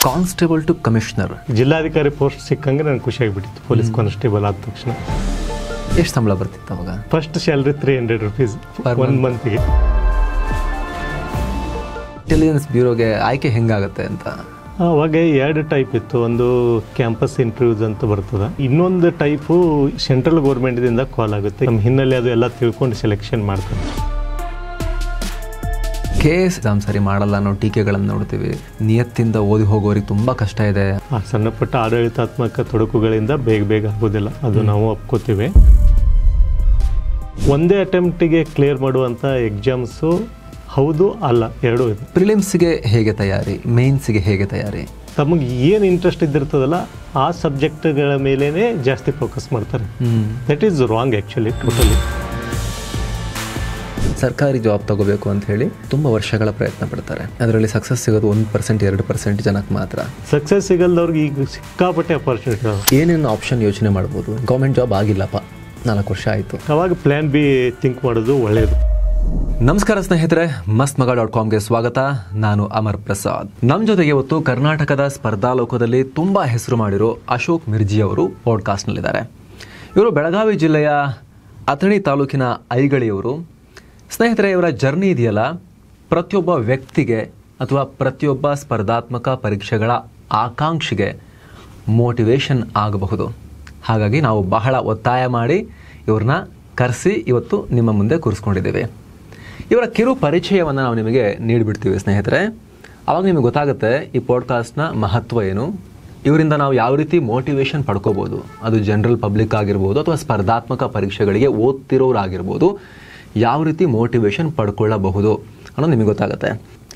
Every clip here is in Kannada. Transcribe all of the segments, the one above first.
Constable to commissioner. ಜಿಲ್ಲಾಧಿಕಾರಿ ಪೋಸ್ಟ್ ಸಿಕ್ಕಂಗೆ ನನಗೆ ಖುಷಿ ಆಗಿಬಿಟ್ಟಿತ್ತು. ಪೊಲೀಸ್ ಕಾನ್ಸ್ಟೇಬಲ್ ಆದ ತಕ್ಷಣ. ಎಷ್ಟು ಸಂಬಳ ಬರ್ತಿತ್ತು ಅವಾಗ? ಫಸ್ಟ್ ಸ್ಯಾಲ್ರಿ 300 ರೂಪೀಸ್ ಒನ್ ಮಂತ್ಗೆ. ಇಂಟೆಲಿಜೆನ್ಸ್ ಬ್ಯೂರೋಗೆ ಆಯ್ಕೆ ಹೆಂಗಾಗುತ್ತೆ ಅಂತ ಅವಾಗ 2 ಟೈಪ್ ಇತ್ತು. ಒಂದು ಕ್ಯಾಂಪಸ್ ಇಂಟರ್ವ್ಯೂಸ್ ಅಂತ ಬರ್ತದೆ, ಇನ್ನೊಂದು ಟೈಪು ಸೆಂಟ್ರಲ್ ಗೌರ್ಮೆಂಟ್ದಿಂದ ಕಾಲ್ ಆಗುತ್ತೆ. ನಮ್ಮ ಹಿನ್ನೆಲೆ ಅದು ಎಲ್ಲ ತಿಳ್ಕೊಂಡು ಸೆಲೆಕ್ಷನ್ ಮಾಡ್ತಾರೆ. KS ಎಕ್ಸಾಮ್ ಸರಿ ಮಾಡಲ್ಲ ಅನ್ನೋ ಟೀಕೆಗಳನ್ನು ನೋಡ್ತೀವಿ. ನಿಯತ್ತಿಂದ ಓದಿ ಹೋಗೋರಿಗೆ ತುಂಬ ಕಷ್ಟ ಇದೆ. ಆ ಸಣ್ಣ ಪುಟ್ಟ ಆಡಳಿತಾತ್ಮಕ ತೊಡಕುಗಳಿಂದ ಬೇಗ ಆಗೋದಿಲ್ಲ, ಅದು ನಾವು ಒಪ್ಕೋತೀವಿ. ಒಂದೇ ಅಟೆಂಪ್ಟಿಗೆ ಕ್ಲಿಯರ್ ಮಾಡುವಂಥ ಎಕ್ಸಾಮ್ಸು ಹೌದು ಅಲ್ಲ ಎರಡೂ ಇದೆ. ಪ್ರಿಲಿಮ್ಸ್ಗೆ ಹೇಗೆ ತಯಾರಿ, ಮೇನ್ಸ್ಗೆ ಹೇಗೆ ತಯಾರಿ? ತಮಗೆ ಏನು ಇಂಟ್ರೆಸ್ಟ್ ಇದ್ದಿರ್ತದಲ್ಲ ಆ ಸಬ್ಜೆಕ್ಟ್ಗಳ ಮೇಲೇ ಜಾಸ್ತಿ ಫೋಕಸ್ ಮಾಡ್ತಾರೆ. That is wrong actually totally. ಸರ್ಕಾರಿ ಜಾಬ್ ತಗೋಬೇಕು ಅಂತ ಹೇಳಿ ತುಂಬ ವರ್ಷಗಳ ಪ್ರಯತ್ನ ಪಡ್ತಾರೆ. ಅದರಲ್ಲಿ ಸಕ್ಸಸ್ ಸಿಗೋದು 1% 2% ಜನಕ್ಕೆ ಮಾತ್ರ. ಸಕ್ಸಸ್ ಸಿಗಲ್ದವ್ರಿಗೆ ಈಗ ಸಿಕ್ಕಾಪಟ್ಟೆ ಅಪಾರ್ಚುನಿಟಿ. ಏನೇನು ಆಪ್ಷನ್ ಯೋಚನೆ ಮಾಡ್ಬೋದು? ಗೌರ್ಮೆಂಟ್ ಜಾಬ್ ಆಗಿಲ್ಲಪ್ಪ, 4 ವರ್ಷ ಆಯಿತು, ಅವಾಗ ಪ್ಲ್ಯಾನ್ ಬಿ ಥಿಂಕ್ ಮಾಡೋದು ಒಳ್ಳೆಯದು. ನಮಸ್ಕಾರ ಸ್ನೇಹಿತರೆ, mastmaga.comಗೆ ಸ್ವಾಗತ. ನಾನು ಅಮರ್ ಪ್ರಸಾದ್. ನಮ್ಮ ಜೊತೆಗೆ ಇವತ್ತು ಕರ್ನಾಟಕದ ಸ್ಪರ್ಧಾಲೋಕದಲ್ಲಿ ತುಂಬ ಹೆಸರು ಮಾಡಿರೋ ಅಶೋಕ್ ಮಿರ್ಜಿ ಅವರು ಪಾಡ್ಕಾಸ್ಟ್ನಲ್ಲಿದ್ದಾರೆ. ಇವರು ಬೆಳಗಾವಿ ಜಿಲ್ಲೆಯ ಅಥಣಿ ತಾಲೂಕಿನ ಐಗಳಿಯವರು. ಸ್ನೇಹಿತರೆ, ಇವರ ಜರ್ನಿ ಇದೆಯಲ್ಲ, ಪ್ರತಿಯೊಬ್ಬ ವ್ಯಕ್ತಿಗೆ ಅಥವಾ ಪ್ರತಿಯೊಬ್ಬ ಸ್ಪರ್ಧಾತ್ಮಕ ಪರೀಕ್ಷೆಗಳ ಆಕಾಂಕ್ಷೆಗೆ ಮೋಟಿವೇಶನ್ ಆಗಬಹುದು. ಹಾಗಾಗಿ ನಾವು ಬಹಳ ಒತ್ತಾಯ ಮಾಡಿ ಇವ್ರನ್ನ ಕರೆಸಿ ಇವತ್ತು ನಿಮ್ಮ ಮುಂದೆ ಕೂರಿಸ್ಕೊಂಡಿದ್ದೇವೆ. ಇವರ ಕಿರು ಪರಿಚಯವನ್ನು ನಾವು ನಿಮಗೆ ನೀಡಿಬಿಡ್ತೀವಿ ಸ್ನೇಹಿತರೆ. ಆವಾಗ ನಿಮಗೆ ಗೊತ್ತಾಗುತ್ತೆ ಈ ಪಾಡ್ಕಾಸ್ಟ್ನ ಮಹತ್ವ ಏನು, ಇವರಿಂದ ನಾವು ಯಾವ ರೀತಿ ಮೋಟಿವೇಶನ್ ಪಡ್ಕೋಬೋದು. ಅದು ಜನರಲ್ ಪಬ್ಲಿಕ್ ಆಗಿರ್ಬೋದು ಅಥವಾ ಸ್ಪರ್ಧಾತ್ಮಕ ಪರೀಕ್ಷೆಗಳಿಗೆ ಓದ್ತಿರೋರಾಗಿರ್ಬೋದು, ಯಾವ ರೀತಿ ಮೋಟಿವೇಶನ್ ಪಡ್ಕೊಳ್ಳಬಹುದು ಅನ್ನೋದು ನಿಮಗೆ ಗೊತ್ತಾಗುತ್ತೆ.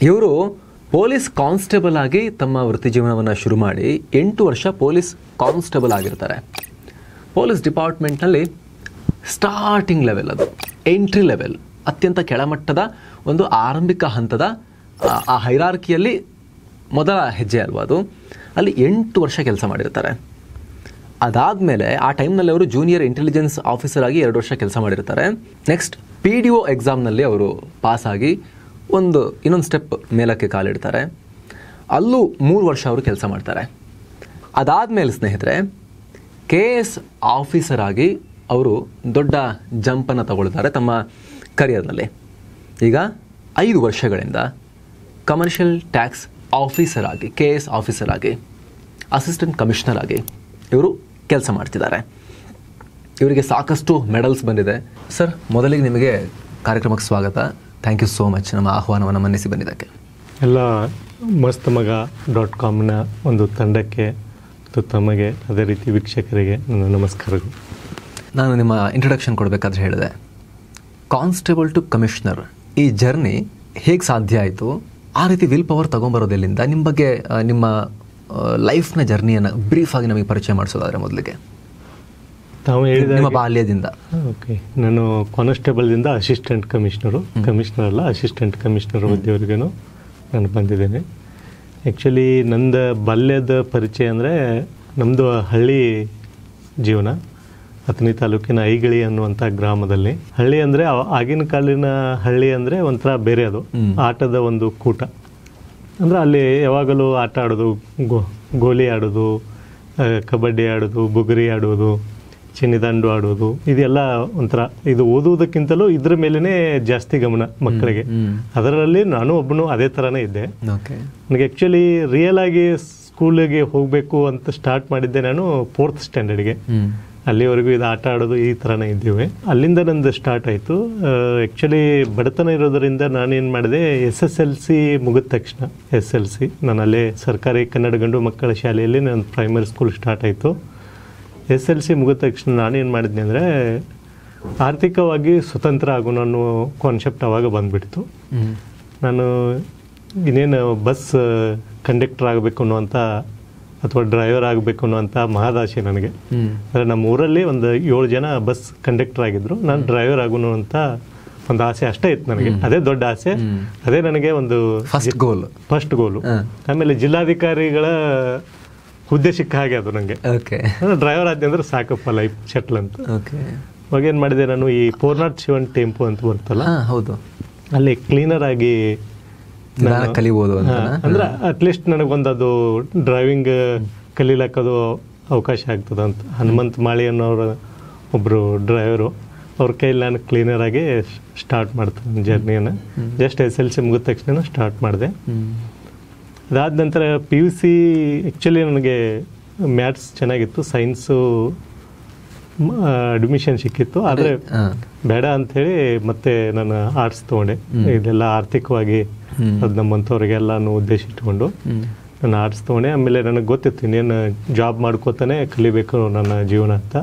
ಇವರು ಪೊಲೀಸ್ ಕಾನ್ಸ್ಟೇಬಲ್ ಆಗಿ ತಮ್ಮ ವೃತ್ತಿ ಜೀವನವನ್ನು ಶುರು ಮಾಡಿ 8 ವರ್ಷ ಪೊಲೀಸ್ ಕಾನ್ಸ್ಟೇಬಲ್ ಆಗಿರ್ತಾರೆ. ಪೊಲೀಸ್ ಡಿಪಾರ್ಟ್ಮೆಂಟ್ನಲ್ಲಿ ಸ್ಟಾರ್ಟಿಂಗ್ ಲೆವೆಲ್, ಅದು ಎಂಟ್ರಿ ಲೆವೆಲ್, ಅತ್ಯಂತ ಕೆಳಮಟ್ಟದ ಒಂದು ಆರಂಭಿಕ ಹಂತದ ಆ ಹೈರಾರ್ಕಿಯಲ್ಲಿ ಮೊದಲ ಹೆಜ್ಜೆ ಅಲ್ವಾ ಅದು. ಅಲ್ಲಿ 8 ವರ್ಷ ಕೆಲಸ ಮಾಡಿರ್ತಾರೆ. ಅದಾದಮೇಲೆ ಆ ಟೈಮ್ನಲ್ಲಿ ಅವರು ಜೂನಿಯರ್ ಇಂಟೆಲಿಜೆನ್ಸ್ ಆಫೀಸರ್ ಆಗಿ 2 ವರ್ಷ ಕೆಲಸ ಮಾಡಿರ್ತಾರೆ. ನೆಕ್ಸ್ಟ್ PDO ಎಕ್ಸಾಮ್ನಲ್ಲಿ ಅವರು ಪಾಸಾಗಿ ಇನ್ನೊಂದು ಸ್ಟೆಪ್ ಮೇಲಕ್ಕೆ ಕಾಲಿಡ್ತಾರೆ. ಅಲ್ಲೂ 3 ವರ್ಷ ಅವರು ಕೆಲಸ ಮಾಡ್ತಾರೆ. ಅದಾದಮೇಲೆ ಸ್ನೇಹಿತರೆ KS ಆಫೀಸರ್ ಆಗಿ ಅವರು ದೊಡ್ಡ ಜಂಪನ್ನು ತಗೊಳ್ತಾರೆ ತಮ್ಮ ಕರಿಯರ್ನಲ್ಲಿ. ಈಗ 5 ವರ್ಷಗಳಿಂದ ಕಮರ್ಷಿಯಲ್ ಟ್ಯಾಕ್ಸ್ ಆಫೀಸರ್ ಆಗಿ, KS ಆಫೀಸರ್ ಆಗಿ, ಅಸಿಸ್ಟೆಂಟ್ ಕಮಿಷನರ್ ಆಗಿ ಇವರು ಕೆಲಸ ಮಾಡ್ತಿದ್ದಾರೆ. ಇವರಿಗೆ ಸಾಕಷ್ಟು ಮೆಡಲ್ಸ್ ಬಂದಿದೆ. ಸರ್, ಮೊದಲಿಗೆ ನಿಮಗೆ ಕಾರ್ಯಕ್ರಮಕ್ಕೆ ಸ್ವಾಗತ. ಥ್ಯಾಂಕ್ ಯು ಸೋ ಮಚ್ ನಮ್ಮ ಆಹ್ವಾನವನ್ನು ಮನ್ನಿಸಿ ಬಂದಿದ್ದಕ್ಕೆ. ಎಲ್ಲ mastmaga.comನ ಒಂದು ತಂಡಕ್ಕೆ ಮತ್ತು ತಮಗೆ, ಅದೇ ರೀತಿ ವೀಕ್ಷಕರಿಗೆ ನನ್ನ ನಮಸ್ಕಾರಗಳು. ನಾನು ನಿಮ್ಮ ಇಂಟ್ರೊಡಕ್ಷನ್ ಕೊಡಬೇಕಾದ್ರೆ ಹೇಳಿದೆ, ಕಾನ್ಸ್ಟೇಬಲ್ ಟು ಕಮಿಷನರ್ ಈ ಜರ್ನಿ ಹೇಗೆ ಸಾಧ್ಯ ಆಯಿತು, ಆ ರೀತಿ ವಿಲ್ ಪವರ್ ತೊಗೊಂಬರೋದೆಲ್ಲಿಂದ, ನಿಮ್ಮ ಬಗ್ಗೆ ನಿಮ್ಮ ಲೈಫ್ನ ಜರ್ನಿಯನ್ನು ಬ್ರೀಫಾಗಿ ನಮಗೆ ಪರಿಚಯ ಮಾಡಿಸೋದಾದ್ರೆ ಮೊದಲಿಗೆ ತಾವು ಹೇಳಿದ ನಿಮ್ಮ ಬಾಲ್ಯದಿಂದ. ಓಕೆ, ನಾನು ಕಾನ್ಸ್ಟೇಬಲ್ದಿಂದ ಅಸಿಸ್ಟೆಂಟ್ ಕಮಿಷನರ್ ಅಲ್ಲ, ಅಸಿಸ್ಟೆಂಟ್ ಕಮಿಷನರ್ ಹುದ್ದೆವರೆಗೂ ನಾನು ಬಂದಿದ್ದೇನೆ. ಆ್ಯಕ್ಚುಲಿ ನಂದು ಬಾಲ್ಯದ ಪರಿಚಯ ಅಂದರೆ, ನಮ್ಮದು ಹಳ್ಳಿ ಜೀವನ. ಅಥಣಿ ತಾಲೂಕಿನ ಐಗಳಿ ಅನ್ನುವಂಥ ಗ್ರಾಮದಲ್ಲಿ. ಹಳ್ಳಿ ಅಂದರೆ ಆಗಿನ ಕಾಲಿನ ಹಳ್ಳಿ ಅಂದರೆ ಒಂಥರ ಬೇರೆ, ಅದು ಆಟದ ಒಂದು ಕೂಟ. ಅಂದರೆ ಅಲ್ಲಿ ಯಾವಾಗಲೂ ಆಟ ಆಡೋದು, ಗೋಲಿ ಆಡೋದು, ಕಬಡ್ಡಿ ಆಡೋದು, ಬುಗುರಿ ಆಡೋದು, ಚಿನ್ನಿದಾಂಡು ಆಡೋದು, ಇದೆಲ್ಲ ಒಂಥರ. ಇದು ಓದುವುದಕ್ಕಿಂತಲೂ ಇದ್ರ ಮೇಲೇ ಜಾಸ್ತಿ ಗಮನ ಮಕ್ಕಳಿಗೆ. ಅದರಲ್ಲಿ ನಾನು ಒಬ್ಬನು ಅದೇ ಥರನೇ ಇದ್ದೆ. ನನಗೆ ಆ್ಯಕ್ಚುಲಿ ರಿಯಲ್ ಆಗಿ ಸ್ಕೂಲಿಗೆ ಹೋಗಬೇಕು ಅಂತ ಸ್ಟಾರ್ಟ್ ಮಾಡಿದ್ದೆ ನಾನು 4th ಸ್ಟ್ಯಾಂಡರ್ಡ್ಗೆ. ಅಲ್ಲಿವರೆಗೂ ಇದು ಆಟ ಆಡೋದು ಈ ಥರನೇ ಇದ್ದೀವಿ. ಅಲ್ಲಿಂದ ನಂದು ಸ್ಟಾರ್ಟ್ ಆಯಿತು. ಆ್ಯಕ್ಚುಲಿ ಬಡತನ ಇರೋದರಿಂದ ನಾನೇನು ಮಾಡಿದೆ, SSLC ಮುಗಿದ ತಕ್ಷಣ SLC ನಾನು ಅಲ್ಲೇ ಸರ್ಕಾರಿ ಕನ್ನಡ ಗಂಡು ಮಕ್ಕಳ ಶಾಲೆಯಲ್ಲಿ ನನ್ನ ಪ್ರೈಮರಿ ಸ್ಕೂಲ್ ಸ್ಟಾರ್ಟ್ ಆಯಿತು. SLC ಮುಗಿದ ತಕ್ಷಣ ನಾನೇನು ಮಾಡಿದ್ನಿ ಅಂದರೆ, ಆರ್ಥಿಕವಾಗಿ ಸ್ವತಂತ್ರ ಆಗೋಣ ಅನ್ನೋ ಕಾನ್ಸೆಪ್ಟ್ ಅವಾಗ ಬಂದುಬಿಡ್ತು. ನಾನು ಇನ್ನೇನು ಬಸ್ ಕಂಡಕ್ಟರ್ ಆಗಬೇಕು ಅನ್ನುವಂಥ ಅಥವಾ ಡ್ರೈವರ್ ಆಗಬೇಕು ಅನ್ನುವಂಥ ಮಹದಾಸೆ ನನಗೆ. ಅಂದರೆ ನಮ್ಮ ಊರಲ್ಲಿ ಒಂದು 7 ಜನ ಬಸ್ ಕಂಡಕ್ಟರ್ ಆಗಿದ್ರು, ನಾನು ಡ್ರೈವರ್ ಆಗೋಣ ಅಂತ ಒಂದು ಆಸೆ ಅಷ್ಟೇ ಇತ್ತು ನನಗೆ. ಅದೇ ದೊಡ್ಡ ಆಸೆ, ಅದೇ ನನಗೆ ಒಂದು ಫಸ್ಟ್ ಗೋಲು. ಆಮೇಲೆ ಜಿಲ್ಲಾಧಿಕಾರಿಗಳ ಹುದ್ದೆ ಸಿಕ್ಕ ಹಾಗೆ ಅದು ನನಗೆ. ಡ್ರೈವರ್ ಆದ್ದೆ ಅಂದ್ರೆ ಸಾಕಪ್ಪ, ಲೈಫ್ ಸೆಟ್ಲ್ ಅಂತ. ಅವಾಗ ಏನು ಮಾಡಿದೆ, ನಾನು ಈ 407 ಟೆಂಪೋ ಅಂತ ಬರ್ತಲ್ಲ, ಹೌದು, ಅಲ್ಲಿ ಕ್ಲೀನರ್ ಆಗಿ ಕಲಿಬೋದು ಅಂತ. ಅಂದ್ರೆ ಅಟ್ಲೀಸ್ಟ್ ನನಗೊಂದು ಅದು ಡ್ರೈವಿಂಗ್ ಕಲೀಲಕ್ಕದು ಅವಕಾಶ ಆಗ್ತದೆ ಅಂತ. ಹನುಮಂತ್ ಮಾಳಿ ಅನ್ನೋರು ಒಬ್ಬರು ಡ್ರೈವರು, ಅವ್ರ ಕೈಲಿ ನಾನು ಕ್ಲೀನರ್ ಆಗಿ ಸ್ಟಾರ್ಟ್ ಮಾಡ್ತೀನಿ ಜರ್ನಿಯನ್ನು. ಜಸ್ಟ್ SLC ಮುಗಿದ ತಕ್ಷಣ ಸ್ಟಾರ್ಟ್ ಮಾಡಿದೆ. ಅದಾದ ನಂತರ PUC ಆ್ಯಕ್ಚುಲಿ ನನಗೆ ಮ್ಯಾಥ್ಸ್ ಚೆನ್ನಾಗಿತ್ತು, ಸೈನ್ಸು ಅಡ್ಮಿಷನ್ ಸಿಕ್ಕಿತ್ತು. ಆದರೆ ಬೇಡ ಅಂಥೇಳಿ ಮತ್ತೆ ನಾನು ಆರ್ಟ್ಸ್ ತೊಗೊಂಡೆ. ಇದೆಲ್ಲ ಆರ್ಥಿಕವಾಗಿ ಅದು ನಮ್ಮಂಥವ್ರಿಗೆಲ್ಲನೂ ಉದ್ದೇಶ ಇಟ್ಕೊಂಡು ನಾನು ಆರ್ಟ್ಸ್ ತೊಗೊಂಡೆ. ಆಮೇಲೆ ನನಗೆ ಗೊತ್ತಿತ್ತು ಇನ್ನೇನು ಜಾಬ್ ಮಾಡ್ಕೋತಾನೆ ಕಲಿಬೇಕು ನನ್ನ ಜೀವನ ಅಂತ.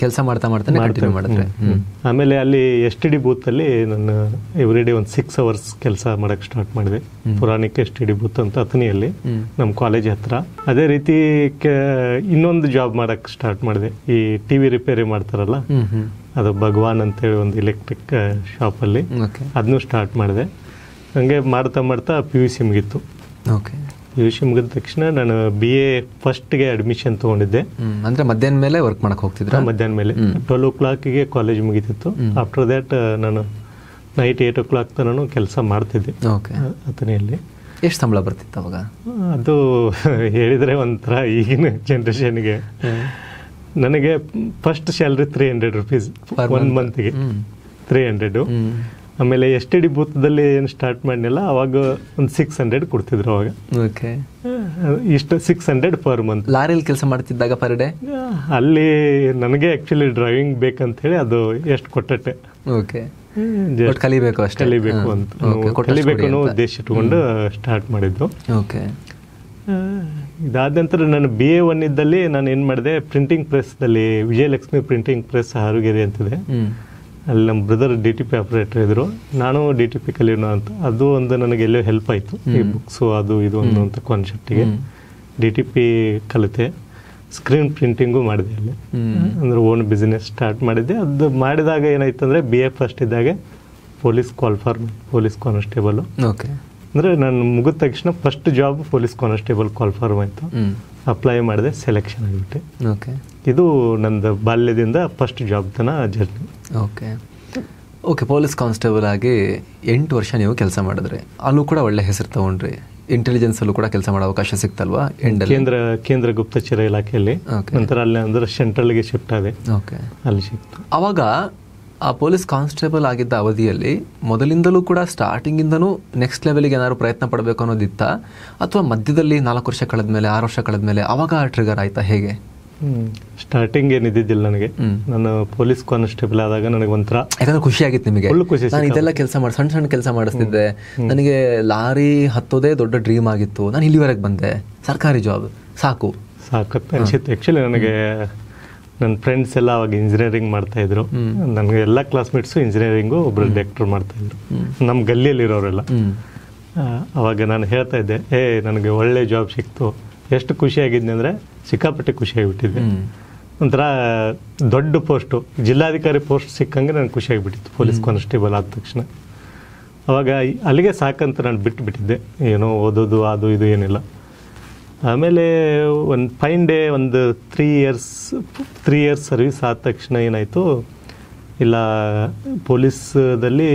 ಕೆಲಸ ಮಾಡ್ತಾನೆ ಮಾಡಿದ್ರೆ ಆಮೇಲೆ ಅಲ್ಲಿ STD ಬೂತಲ್ಲಿ ನಾನು ಎವ್ರಿ ಡೇ ಒಂದು 6 hours ಕೆಲಸ ಮಾಡಕ್ಕೆ ಸ್ಟಾರ್ಟ್ ಮಾಡಿದೆ. ಪುರಾಣಿಕ STD ಬೂತ್ ಅಂತ ಅಥಣಿಯಲ್ಲಿ ನಮ್ಮ ಕಾಲೇಜ್ ಹತ್ರ. ಅದೇ ರೀತಿ ಇನ್ನೊಂದು ಜಾಬ್ ಮಾಡಕ್ಕೆ ಸ್ಟಾರ್ಟ್ ಮಾಡಿದೆ. ಈ TV ರಿಪೇರಿ ಮಾಡ್ತಾರಲ್ಲ, ಅದು ಭಗವಾನ್ ಅಂತೇಳಿ ಒಂದು ಎಲೆಕ್ಟ್ರಿಕ್ ಶಾಪಲ್ಲಿ, ಅದನ್ನು ಸ್ಟಾರ್ಟ್ ಮಾಡಿದೆ. ಹಂಗೆ ಮಾಡ್ತಾ ಮಾಡ್ತಾ PUC ಮುಗೀತು. PUC ಮುಗಿದ ತಕ್ಷಣ ನಾನು BA ಫಸ್ಟ್ಗೆ ಅಡ್ಮಿಷನ್ ತೊಗೊಂಡಿದ್ದೆ. ಅಂದರೆ ಮಧ್ಯಾಹ್ನ ಮೇಲೆ ವರ್ಕ್ ಮಾಡಕ್ಕೆ ಹೋಗ್ತಿದ್ದೆ. ಮಧ್ಯಾಹ್ನ ಮೇಲೆ 12 o'clock ಕಾಲೇಜ್ ಮುಗೀತಿತ್ತು. ಆಫ್ಟರ್ ದ್ಯಾಟ್ ನಾನು ನೈಟ್ 8 o'clock ತನಕ ಕೆಲಸ ಮಾಡ್ತಿದ್ದೆ ಅಥಣಿಯಲ್ಲಿ. ಎಷ್ಟು ಸಂಬಳ ಬರ್ತಿತ್ತು ಅವಾಗ? ಅದು ಹೇಳಿದರೆ ಒಂಥರ ಈಗಿನ ಜನ್ರೇಷನ್ಗೆ. ನನಗೆ ಫಸ್ಟ್ ಸ್ಯಾಲ್ರಿ 300 rupees 1 monthಗೆ, 300. ಆಮೇಲೆ STD ಬೂತ್ದಲ್ಲಿ ಏನು ಸ್ಟಾರ್ಟ್ ಮಾಡಿನಲ್ಲ ಅವಾಗ ಒಂದು 600 ಕೊಡ್ತಿದ್ರು ಅವಾಗ. ಇಷ್ಟು 600 ಪರ್ ಮಂತ್. ಲಾರಿಯಲ್ಲಿ ಕೆಲಸ ಮಾಡ್ತಿದ್ದಾಗ ಪರ್ ಡೇ ಅಲ್ಲಿ ನನಗೆ ಆ್ಯಕ್ಚುಲಿ ಡ್ರೈವಿಂಗ್ ಬೇಕಂತೇಳಿ ಅದು ಎಷ್ಟು ಕೊಟ್ಟೆ. ಕಲಿಬೇಕು ಅಷ್ಟೇ, ಕಲಿಬೇಕು ಅಂತ ಕಲಿಬೇಕು ಅನ್ನೋ ಉದ್ದೇಶ ಇಟ್ಕೊಂಡು ಸ್ಟಾರ್ಟ್ ಮಾಡಿದ್ದು. ಇದಾದ ನಂತರ ನಾನು BA 1 ಇದ್ದಲ್ಲಿ ನಾನು ಏನು ಮಾಡಿದೆ, ಪ್ರಿಂಟಿಂಗ್ ಪ್ರೆಸ್ದಲ್ಲಿ ವಿಜಯಲಕ್ಷ್ಮಿ ಪ್ರಿಂಟಿಂಗ್ ಪ್ರೆಸ್ ಹಾರುಗೆರೆ ಅಂತಿದೆ, ಅಲ್ಲಿ ನಮ್ಮ ಬ್ರದರ್ DTP ಆಪರೇಟರ್ ಇದ್ರು. ನಾನು DTP ಕಲಿಯೋಣ ಅಂತ. ಅದು ಒಂದು ನನಗೆ ಎಲ್ಲೋ ಹೆಲ್ಪ್ ಆಯಿತು, ಈ ಬುಕ್ಸು ಅದು ಇದು ಒಂದು ಅಂತ ಕಾನ್ಸೆಪ್ಟಿಗೆ. DTP ಕಲಿತೆ, ಸ್ಕ್ರೀನ್ ಪ್ರಿಂಟಿಂಗು ಮಾಡಿದೆ ಅಲ್ಲಿ. ಅಂದ್ರೆ ಓನ್ ಬಿಸ್ನೆಸ್ ಸ್ಟಾರ್ಟ್ ಮಾಡಿದ್ದೆ. ಅದು ಮಾಡಿದಾಗ ಏನಾಯ್ತು ಅಂದರೆ BA ಫಸ್ಟ್ ಇದ್ದಾಗ ಪೊಲೀಸ್ ಪೊಲೀಸ್ ಕಾನ್ಸ್ಟೇಬಲ್. ಅಂದರೆ ನಾನು ಮುಗಿದ ತಕ್ಷಣ ಫಸ್ಟ್ ಜಾಬ್ ಪೊಲೀಸ್ ಕಾನ್ಸ್ಟೇಬಲ್ ಕಾಲ್ಫಾರ್ಮ್ ಆಯಿತು. ಅಪ್ಲೈ ಮಾಡಿದೆ, ಸೆಲೆಕ್ಷನ್ ಆಗಿಬಿಟ್ಟೆ. ಇದು ನಂದು ಬಾಲ್ಯದಿಂದ ಫಸ್ಟ್ ಜಾಬ್ ತನ ಜರ್ನಿ. ಓಕೆ ಪೊಲೀಸ್ ಕಾನ್ಸ್ಟೇಬಲ್ ಆಗಿ 8 ವರ್ಷ ನೀವು ಕೆಲಸ ಮಾಡಿದ್ರಿ. ಅಲ್ಲೂ ಕೂಡ ಒಳ್ಳೆ ಹೆಸರು ತಗೊಂಡ್ರಿ. ಇಂಟೆಲಿಜೆನ್ಸ್ ಅಲ್ಲೂ ಕೂಡ ಕೆಲಸ ಮಾಡೋ ಅವಕಾಶ ಸಿಕ್ತಲ್ವಾ? ಕೇಂದ್ರ ಗುಪ್ತಚರ ಇಲಾಖೆಯಲ್ಲಿ. ನಂತರ ಅಲ್ಲಿ ಅಂದ್ರೆ ಸೆಂಟ್ರಲ್ಗೆ ಶಿಫ್ಟ್ ಆದೆ, ಅಲ್ಲಿ ಸಿಕ್ತು. ಅವಾಗ ಆ ಪೊಲೀಸ್ ಕಾನ್ಸ್ಟೇಬಲ್ ಆಗಿದ್ದ ಅವಧಿಯಲ್ಲಿ ಮೊದಲಿಂದಲೂ ಕೂಡ ಸ್ಟಾರ್ಟಿಂಗಿಂದನೂ ನೆಕ್ಸ್ಟ್ ಲೆವೆಲ್ಗೆ ಏನಾದ್ರು ಪ್ರಯತ್ನ ಪಡಬೇಕು ಅನ್ನೋದಿತ್ತ, ಅಥವಾ ಮಧ್ಯದಲ್ಲಿ 4 ವರ್ಷ ಕಳೆದ್ಮೇಲೆ 6 ವರ್ಷ ಕಳೆದ್ಮೇಲೆ ಅವಾಗ ಟ್ರಿಗರ್ ಆಯ್ತಾ, ಹೇಗೆ? ಸ್ಟಾರ್ಟಿಂಗ್ ಏನಿದ್ದಿಲ್ಲ ನನಗೆ. ನಾನು ಪೊಲೀಸ್ ಕಾನ್ಸ್ಟೇಬಲ್ ಆದಾಗ ನನಗೆ ಒಂಥರ ಯಾಕಂದ್ರೆ ಖುಷಿ ಆಗಿತ್ತು ನಿಮಗೆ. ನಾನು ಇದೆಲ್ಲ ಕೆಲಸ ಮಾಡಿ ಸಣ್ಣ ಕೆಲಸ ಮಾಡಿಸ್ತಿದ್ದೆ, ನನಗೆ ಲಾರಿ ಹತ್ತೋದೇ ದೊಡ್ಡ ಡ್ರೀಮ್ ಆಗಿತ್ತು, ನಾನು ಇಲ್ಲಿವರೆಗೆ ಬಂದೆ, ಸರ್ಕಾರಿ ಜಾಬ್ ಸಾಕು ಅನ್ಸಿತ್ತು. ಆ್ಯಕ್ಚುಲಿ ನನಗೆ ನನ್ನ ಫ್ರೆಂಡ್ಸ್ ಎಲ್ಲ ಅವಾಗ ಇಂಜಿನಿಯರಿಂಗ್ ಮಾಡ್ತಾ ಇದ್ರು. ನನಗೆ ಎಲ್ಲ ಕ್ಲಾಸ್ಮೇಟ್ಸು ಇಂಜಿನಿಯರಿಂಗು, ಒಬ್ರು ಡಾಕ್ಟರ್ ಮಾಡ್ತಾ ಇದ್ರು ನಮ್ಮ ಗಲ್ಲಿಯಲ್ಲಿರೋರೆಲ್ಲ. ಅವಾಗ ನಾನು ಹೇಳ್ತಾ ಇದ್ದೆ, ನನಗೆ ಒಳ್ಳೆ ಜಾಬ್ ಸಿಕ್ತು. ಎಷ್ಟು ಖುಷಿಯಾಗಿದ್ದೆ ಅಂದರೆ ಸಿಕ್ಕಾಪಟ್ಟೆ ಖುಷಿಯಾಗಿಬಿಟ್ಟಿದ್ದೆ. ಒಂಥರ ದೊಡ್ಡ ಪೋಸ್ಟು, ಜಿಲ್ಲಾಧಿಕಾರಿ ಪೋಸ್ಟ್ ಸಿಕ್ಕಂಗೆ ನನಗೆ ಖುಷಿಯಾಗಿಬಿಟ್ಟಿತ್ತು ಪೊಲೀಸ್ ಕಾನ್ಸ್ಟೇಬಲ್ ಆದ ತಕ್ಷಣ. ಅವಾಗ ಅಲ್ಲಿಗೆ ಸಾಕಂತ ನಾನು ಬಿಟ್ಟಿದ್ದೆ, ಏನೋ ಓದೋದು ಅದು ಇದು ಏನಿಲ್ಲ. ಆಮೇಲೆ ಒಂದು ಫೈನ್ ಡೇ ಒಂದು 3 years ಸರ್ವಿಸ್ ಆದ ತಕ್ಷಣ ಏನಾಯಿತು, ಇಲ್ಲ ಪೊಲೀಸದಲ್ಲಿ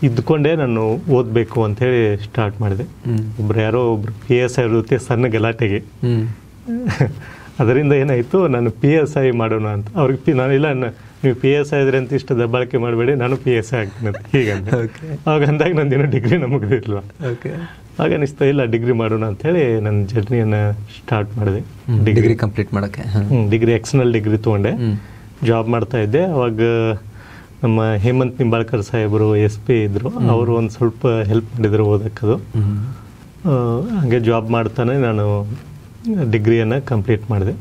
ಇದ್ಕೊಂಡೇ ನಾನು ಓದಬೇಕು ಅಂಥೇಳಿ ಸ್ಟಾರ್ಟ್ ಮಾಡಿದೆ. ಯಾರೋ ಒಬ್ರು PSI ಜೊತೆ ಸಣ್ಣ ಗಲಾಟೆಗೆ. ಅದರಿಂದ ಏನಾಯಿತು, ನಾನು PSI ಮಾಡೋಣ ಅಂತ ಅವ್ರಿಗೆ ನಾನಿಲ್ಲ, ನೀವು PSI ಇದ್ರೆ ಅಂತ ಇಷ್ಟು ದಬ್ಬಾಳಿಕೆ ಮಾಡಬೇಡಿ, ನಾನು PSI ಆಗ್ತೀನಿ ಅಂತ ಹೀಗಂತ. ಅವಾಗ ಅಂದಾಗ ನಂದೇನೋ ಡಿಗ್ರಿ ಮುಗಿದಿಲ್ವ. ಆಗ ಅನಿಸ್ತಾ ಇಲ್ಲ ಡಿಗ್ರಿ ಮಾಡೋಣ ಅಂಥೇಳಿ ನನ್ನ ಜರ್ನಿಯನ್ನು ಸ್ಟಾರ್ಟ್ ಮಾಡಿದೆ. ಡಿಗ್ರಿ ಕಂಪ್ಲೀಟ್ ಮಾಡೋಕ್ಕೆ ಡಿಗ್ರಿ ಎಕ್ಸ್ಟರ್ನಲ್ ಡಿಗ್ರಿ ತೊಗೊಂಡೆ, ಜಾಬ್ ಮಾಡ್ತಾ ಇದ್ದೆ. ಅವಾಗ ನಮ್ಮ ಹೇಮಂತ್ ನಿಂಬಾಳ್ಕರ್ ಸಾಹೇಬರು SP ಇದ್ದರು, ಅವರು ಒಂದು ಸ್ವಲ್ಪ ಹೆಲ್ಪ್ ಮಾಡಿದ್ರು ಓದಕ್ಕದು. ಹಾಗೆ ಜಾಬ್ ಮಾಡ್ತಾನೆ ನಾನು ಡಿಗ್ರಿಯನ್ನು ಕಂಪ್ಲೀಟ್ ಮಾಡಿದೆ.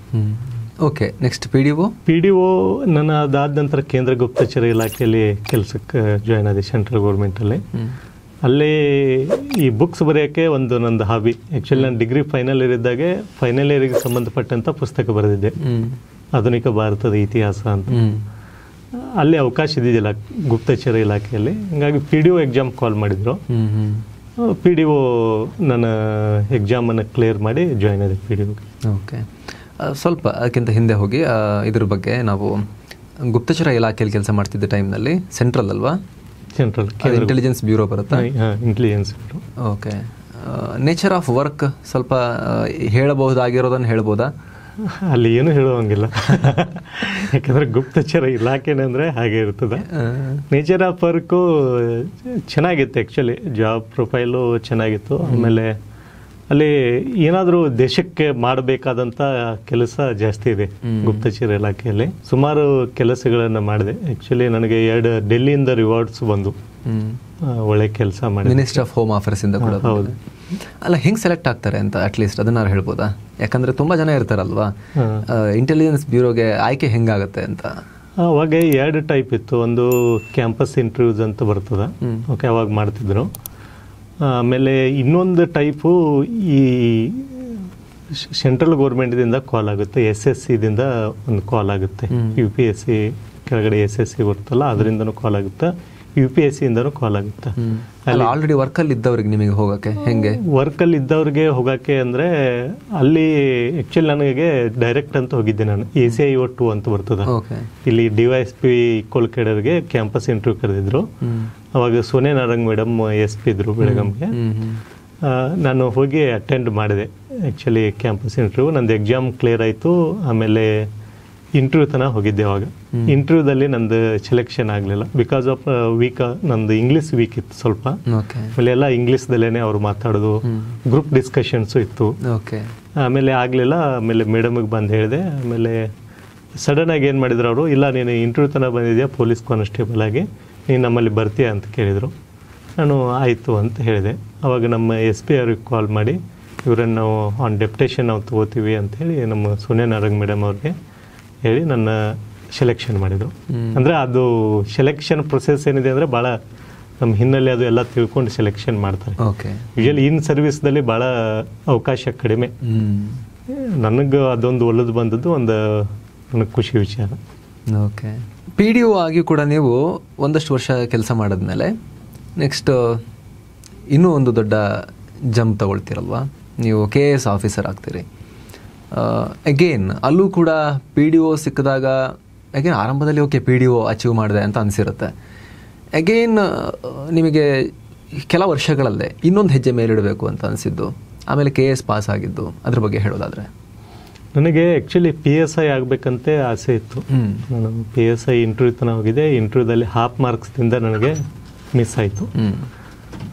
ಓಕೆ, ನೆಕ್ಸ್ಟ್ PDO ನಾನು ಅದಾದ ನಂತರ ಕೇಂದ್ರ ಗುಪ್ತಚರ ಇಲಾಖೆಯಲ್ಲಿ ಕೆಲಸಕ್ಕೆ ಜಾಯ್ನ್ ಆದೆ, ಸೆಂಟ್ರಲ್ ಗೌರ್ಮೆಂಟಲ್ಲಿ. ಅಲ್ಲಿ ಈ ಬುಕ್ಸ್ ಬರೆಯೋಕ್ಕೆ ಒಂದು ನಂದು ಹಾಬಿ. ಆ್ಯಕ್ಚುಲಿ ನಾನು ಡಿಗ್ರಿ ಫೈನಲ್ ಇಯರ್ ಇದ್ದಾಗೆ ಫೈನಲ್ ಇಯರಿಗೆ ಸಂಬಂಧಪಟ್ಟಂಥ ಪುಸ್ತಕ ಬರೆದಿದ್ದೆ, ಆಧುನಿಕ ಭಾರತದ ಇತಿಹಾಸ ಅಂತ. ಅಲ್ಲಿ ಅವಕಾಶ ಇದ್ದಿದ್ದಿಲ್ಲ ಗುಪ್ತಚರ ಇಲಾಖೆಯಲ್ಲಿ. ಹೀಗಾಗಿ PDO ಎಕ್ಸಾಮ್ ಕಾಲ್ ಮಾಡಿದ್ರು. PDO ನನ್ನ ಎಕ್ಸಾಮನ್ನು ಕ್ಲಿಯರ್ ಮಾಡಿ ಜಾಯ್ನ್ ಆದೆ PDOಗೆ. ಓಕೆ, ಸ್ವಲ್ಪ ಅದಕ್ಕಿಂತ ಹಿಂದೆ ಹೋಗಿ ಇದ್ರ ಬಗ್ಗೆ ನಾವು ಗುಪ್ತಚರ ಇಲಾಖೆಯಲ್ಲಿ ಕೆಲಸ ಮಾಡ್ತಿದ್ದ ಟೈಮ್ನಲ್ಲಿ ಸೆಂಟ್ರಲ್ ಅಲ್ವಾ? ಸೆಂಟ್ರಲ್ ಇಂಟೆಲಿಜೆನ್ಸ್ ಬ್ಯೂರೋ ಬರುತ್ತಾ? Intelligence bureau. Okay, nature of work ಸ್ವಲ್ಪ ಹೇಳಬಹುದಾಗಿರೋದನ್ನು ಹೇಳ್ಬೋದಾ? ಅಲ್ಲಿ ಏನು ಹೇಳುವಂಗಿಲ್ಲ, ಯಾಕಂದರೆ ಗುಪ್ತಚರ ಇಲಾಖೆನೇ ಅಂದರೆ ಹಾಗೆ ಇರ್ತದೆ. ನೇಚರ್ ಆಫ್ ವರ್ಕು ಚೆನ್ನಾಗಿತ್ತು, ಆ್ಯಕ್ಚುಲಿ ಜಾಬ್ ಪ್ರೊಫೈಲು ಚೆನ್ನಾಗಿತ್ತು. ಆಮೇಲೆ ಅಲ್ಲಿ ಏನಾದರೂ ದೇಶಕ್ಕೆ ಮಾಡಬೇಕಾದಂಥ ಕೆಲಸ ಜಾಸ್ತಿ ಇದೆ ಗುಪ್ತಚರ ಇಲಾಖೆಯಲ್ಲಿ. ಸುಮಾರು ಕೆಲಸಗಳನ್ನು ಮಾಡಿದೆ. ಆ್ಯಕ್ಚುಲಿ ನನಗೆ 2 ಡೆಲ್ಲಿಯಿಂದ ರಿವಾರ್ಡ್ಸ್ ಬಂದು ಒಳ್ಳೆ ಕೆಲಸ ಮಾಡಿ. ಮಿನಿಸ್ಟರ್ ಆಫ್ ಹೋಮ್ ಅಫೇರ್ಸ್ ಇಂದ ಕೂಡ. ಹೌದು. ಅಲ್ಲ, ಹೆಂಗೆ ಸೆಲೆಕ್ಟ್ ಆಗ್ತಾರೆ ಅಂತ ಅಟ್ಲೀಸ್ಟ್ ಅದನ್ನ ಹೇಳ್ಬೋದಾ? ಯಾಕಂದ್ರೆ ತುಂಬಾ ಜನ ಇರ್ತಾರಲ್ವಾ, ಇಂಟೆಲಿಜೆನ್ಸ್ ಬ್ಯೂರೋಗೆ ಆಯ್ಕೆ ಹೆಂಗಾಗತ್ತೆ ಅಂತ. ಅವಾಗ 2 ಟೈಪ್ ಇತ್ತು. ಒಂದು ಕ್ಯಾಂಪಸ್ ಇಂಟರ್ವ್ಯೂಸ್ ಅಂತ ಬರ್ತದೆ, ಓಕೆ, ಅವಾಗ ಮಾಡ್ತಿದ್ರು. ಆಮೇಲೆ ಇನ್ನೊಂದು ಟೈಪು ಈ ಸೆಂಟ್ರಲ್ ಗೌರ್ಮೆಂಟ್ದಿಂದ ಕಾಲ್ ಆಗುತ್ತೆ, SSC ದಿಂದ ಒಂದು ಕಾಲ್ ಆಗುತ್ತೆ. UPSC ಕೆಳಗಡೆ SSC ಬರ್ತಲ್ಲ, ಅದರಿಂದನೂ ಕಾಲ್ ಆಗುತ್ತೆ, UPSC ಇಂದನೂ ಕಾಲ್ ಆಗುತ್ತೆ. ಆಲ್ರೆಡಿ ವರ್ಕಲ್ಲಿ ಇದ್ದವ್ರಿಗೆ ನಿಮಗೆ ಹೋಗಕ್ಕೆ ಹೆಂಗೆ? ವರ್ಕಲ್ಲಿ ಇದ್ದವ್ರಿಗೆ ಹೋಗಕ್ಕೆ ಅಂದರೆ ಅಲ್ಲಿ ಆ್ಯಕ್ಚುಲಿ ನನಗೆ ಡೈರೆಕ್ಟ್ ಅಂತ ಹೋಗಿದ್ದೆ ನಾನು. ACIO2 ಅಂತ ಬರ್ತದೆ. ಇಲ್ಲಿ DYSP ಕೋಲ್ಕೇಡರ್ಗೆ ಕ್ಯಾಂಪಸ್ ಇಂಟರ್ವ್ಯೂ ಕರೆದಿದ್ರು. ಅವಾಗ ಸೋನೆ ನಾರಂಗ್ ಮೇಡಮ್ SP ಇದ್ರು ಬೆಳಗಾಂಗೆ. ನಾನು ಹೋಗಿ ಅಟೆಂಡ್ ಮಾಡಿದೆ ಆ್ಯಕ್ಚುಲಿ ಕ್ಯಾಂಪಸ್ ಇಂಟರ್ವ್ಯೂ. ನಂದು ಎಕ್ಸಾಮ್ ಕ್ಲಿಯರ್ ಆಯಿತು. ಆಮೇಲೆ ಇಂಟರ್ವ್ಯೂ ತನಕ ಹೋಗಿದ್ದೆ. ಅವಾಗ ಇಂಟರ್ವ್ಯೂದಲ್ಲಿ ನಂದು ಸೆಲೆಕ್ಷನ್ ಆಗಲಿಲ್ಲ, ಬಿಕಾಸ್ ಆಫ್ ನಂದು ಇಂಗ್ಲೀಷ್ ವೀಕ್ ಇತ್ತು ಸ್ವಲ್ಪ. ಆಮೇಲೆ ಎಲ್ಲ ಇಂಗ್ಲೀಷ್ದಲ್ಲೇ ಅವ್ರು ಮಾತಾಡೋದು, ಗ್ರೂಪ್ ಡಿಸ್ಕಷನ್ಸು ಇತ್ತು. ಆಮೇಲೆ ಆಗಲಿಲ್ಲ. ಆಮೇಲೆ ಮೇಡಮಿಗೆ ಬಂದು ಹೇಳಿದೆ. ಆಮೇಲೆ ಸಡನ್ನಾಗಿ ಏನು ಮಾಡಿದ್ರು ಅವರು, ಇಲ್ಲ ನೀನು ಇಂಟರ್ವ್ಯೂ ತನಕ ಬಂದಿದ್ಯಾ ಪೊಲೀಸ್ ಕಾನ್ಸ್ಟೇಬಲ್ ಆಗಿ, ನೀನು ನಮ್ಮಲ್ಲಿ ಬರ್ತೀಯಾ ಅಂತ ಕೇಳಿದರು. ನಾನು ಆಯಿತು ಅಂತ ಹೇಳಿದೆ. ಅವಾಗ ನಮ್ಮ SP ಅವ್ರಿಗೆ ಕಾಲ್ ಮಾಡಿ, ಇವರನ್ನು ನಾವು ಆನ್ ಡೆಪ್ಟೇಷನ್ ನಾವು ತೊಗೋತೀವಿ ಅಂಥೇಳಿ ನಮ್ಮ ಸೋನೆ ನಾರಂಗ್ ಮೇಡಮ್ ಅವ್ರಿಗೆ ಹೇಳಿ ನನ್ನ ಸೆಲೆಕ್ಷನ್ ಮಾಡಿದರು. ಅಂದರೆ ಅದು ಸೆಲೆಕ್ಷನ್ ಪ್ರೊಸೆಸ್ ಏನಿದೆ ಅಂದರೆ ಭಾಳ ನಮ್ಮ ಹಿನ್ನೆಲೆ ಅದು ಎಲ್ಲ ತಿಳ್ಕೊಂಡು ಸೆಲೆಕ್ಷನ್ ಮಾಡ್ತಾರೆ. ಯೂಶಲಿ ಇನ್ ಸರ್ವಿಸ್ದಲ್ಲಿ ಭಾಳ ಅವಕಾಶ ಕಡಿಮೆ. ನನಗೆ ಅದೊಂದು ಒಳ್ಳೆದು ಬಂದದ್ದು ಒಂದು ನನಗೆ ಖುಷಿ ವಿಚಾರ. ಓಕೆ. PDO ಆಗಿ ಕೂಡ ನೀವು ಒಂದಷ್ಟು ವರ್ಷ ಕೆಲಸ ಮಾಡಿದ್ಮೇಲೆ ನೆಕ್ಸ್ಟ್ ಇನ್ನೂ ಒಂದು ದೊಡ್ಡ ಜಂಪ್ ತಗೊಳ್ತೀರಲ್ವಾ, ನೀವು KS ಆಫೀಸರ್ ಆಗ್ತೀರಿ. ಅಗೇನ್ ಅಲ್ಲೂ ಕೂಡ PDO ಸಿಕ್ಕಿದಾಗ ಅಗೇನ್ ಆರಂಭದಲ್ಲಿ ಓಕೆ PDO ಅಚೀವ್ ಮಾಡಿದೆ ಅಂತ ಅನಿಸಿರುತ್ತೆ. ಅಗೇನ್ ನಿಮಗೆ ಕೆಲ ವರ್ಷಗಳಲ್ಲೇ ಇನ್ನೊಂದು ಹೆಜ್ಜೆ ಮೇಲಿಡಬೇಕು ಅಂತ ಅನಿಸಿದ್ದು, ಆಮೇಲೆ KS ಪಾಸ್ ಆಗಿದ್ದು, ಅದ್ರ ಬಗ್ಗೆ ಹೇಳೋದಾದರೆ? ನನಗೆ ಆ್ಯಕ್ಚುಲಿ PSI ಆಗಬೇಕಂತೆ ಆಸೆ ಇತ್ತು. ನಾನು PSI ಇಂಟರ್ವ್ಯೂ ತನಕ ಹೋಗಿದ್ದೆ. ಇಂಟರ್ವ್ಯೂದಲ್ಲಿ ಹಾಫ್ ಮಾರ್ಕ್ಸ್ದಿಂದ ನನಗೆ ಮಿಸ್ ಆಯಿತು.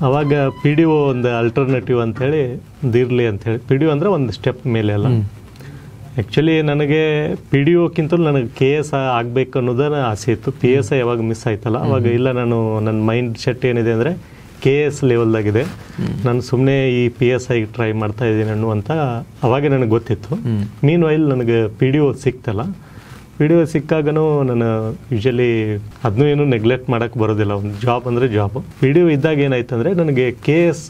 ಆವಾಗ PDO ಒಂದು ಅಲ್ಟರ್ನೇಟಿವ್ ಅಂಥೇಳಿ ಒಂದು ಇರಲಿ ಅಂಥೇಳಿ. PDO ಅಂದರೆ ಒಂದು ಸ್ಟೆಪ್ ಮೇಲೆ ಅಲ್ಲ. ಆ್ಯಕ್ಚುಲಿ ನನಗೆ PDOಕ್ಕಿಂತಲೂ ನನಗೆ KS ಆಗಬೇಕು ಅನ್ನೋದನ್ನ ಆಸೆ ಇತ್ತು. PSI ಯಾವಾಗ ಮಿಸ್ ಆಯ್ತಲ್ಲ ಅವಾಗ ಇಲ್ಲ, ನಾನು ನನ್ನ ಮೈಂಡ್ ಸೆಟ್ ಏನಿದೆ ಅಂದರೆ KS ಲೆವೆಲ್ದಾಗಿದೆ, ನಾನು ಸುಮ್ಮನೆ ಈ PSI ಟ್ರೈ ಮಾಡ್ತಾ ಇದ್ದೀನಿ ಅನ್ನುವಂಥ ಅವಾಗೇ ನನಗೆ ಗೊತ್ತಿತ್ತು. ಮೀನ್ ವೈಲ್ ನನಗೆ PDO ಸಿಕ್ತಲ್ಲ, PDO ಸಿಕ್ಕಾಗನೂ ನಾನು ಯೂಶಲಿ ಅದನ್ನೂ ಏನು ನೆಗ್ಲೆಕ್ಟ್ ಮಾಡೋಕ್ಕೆ ಬರೋದಿಲ್ಲ. ಒಂದು ಜಾಬ್ ಅಂದರೆ ಜಾಬು. PDO ಇದ್ದಾಗ ಏನಾಯ್ತು ಅಂದರೆ ನನಗೆ KS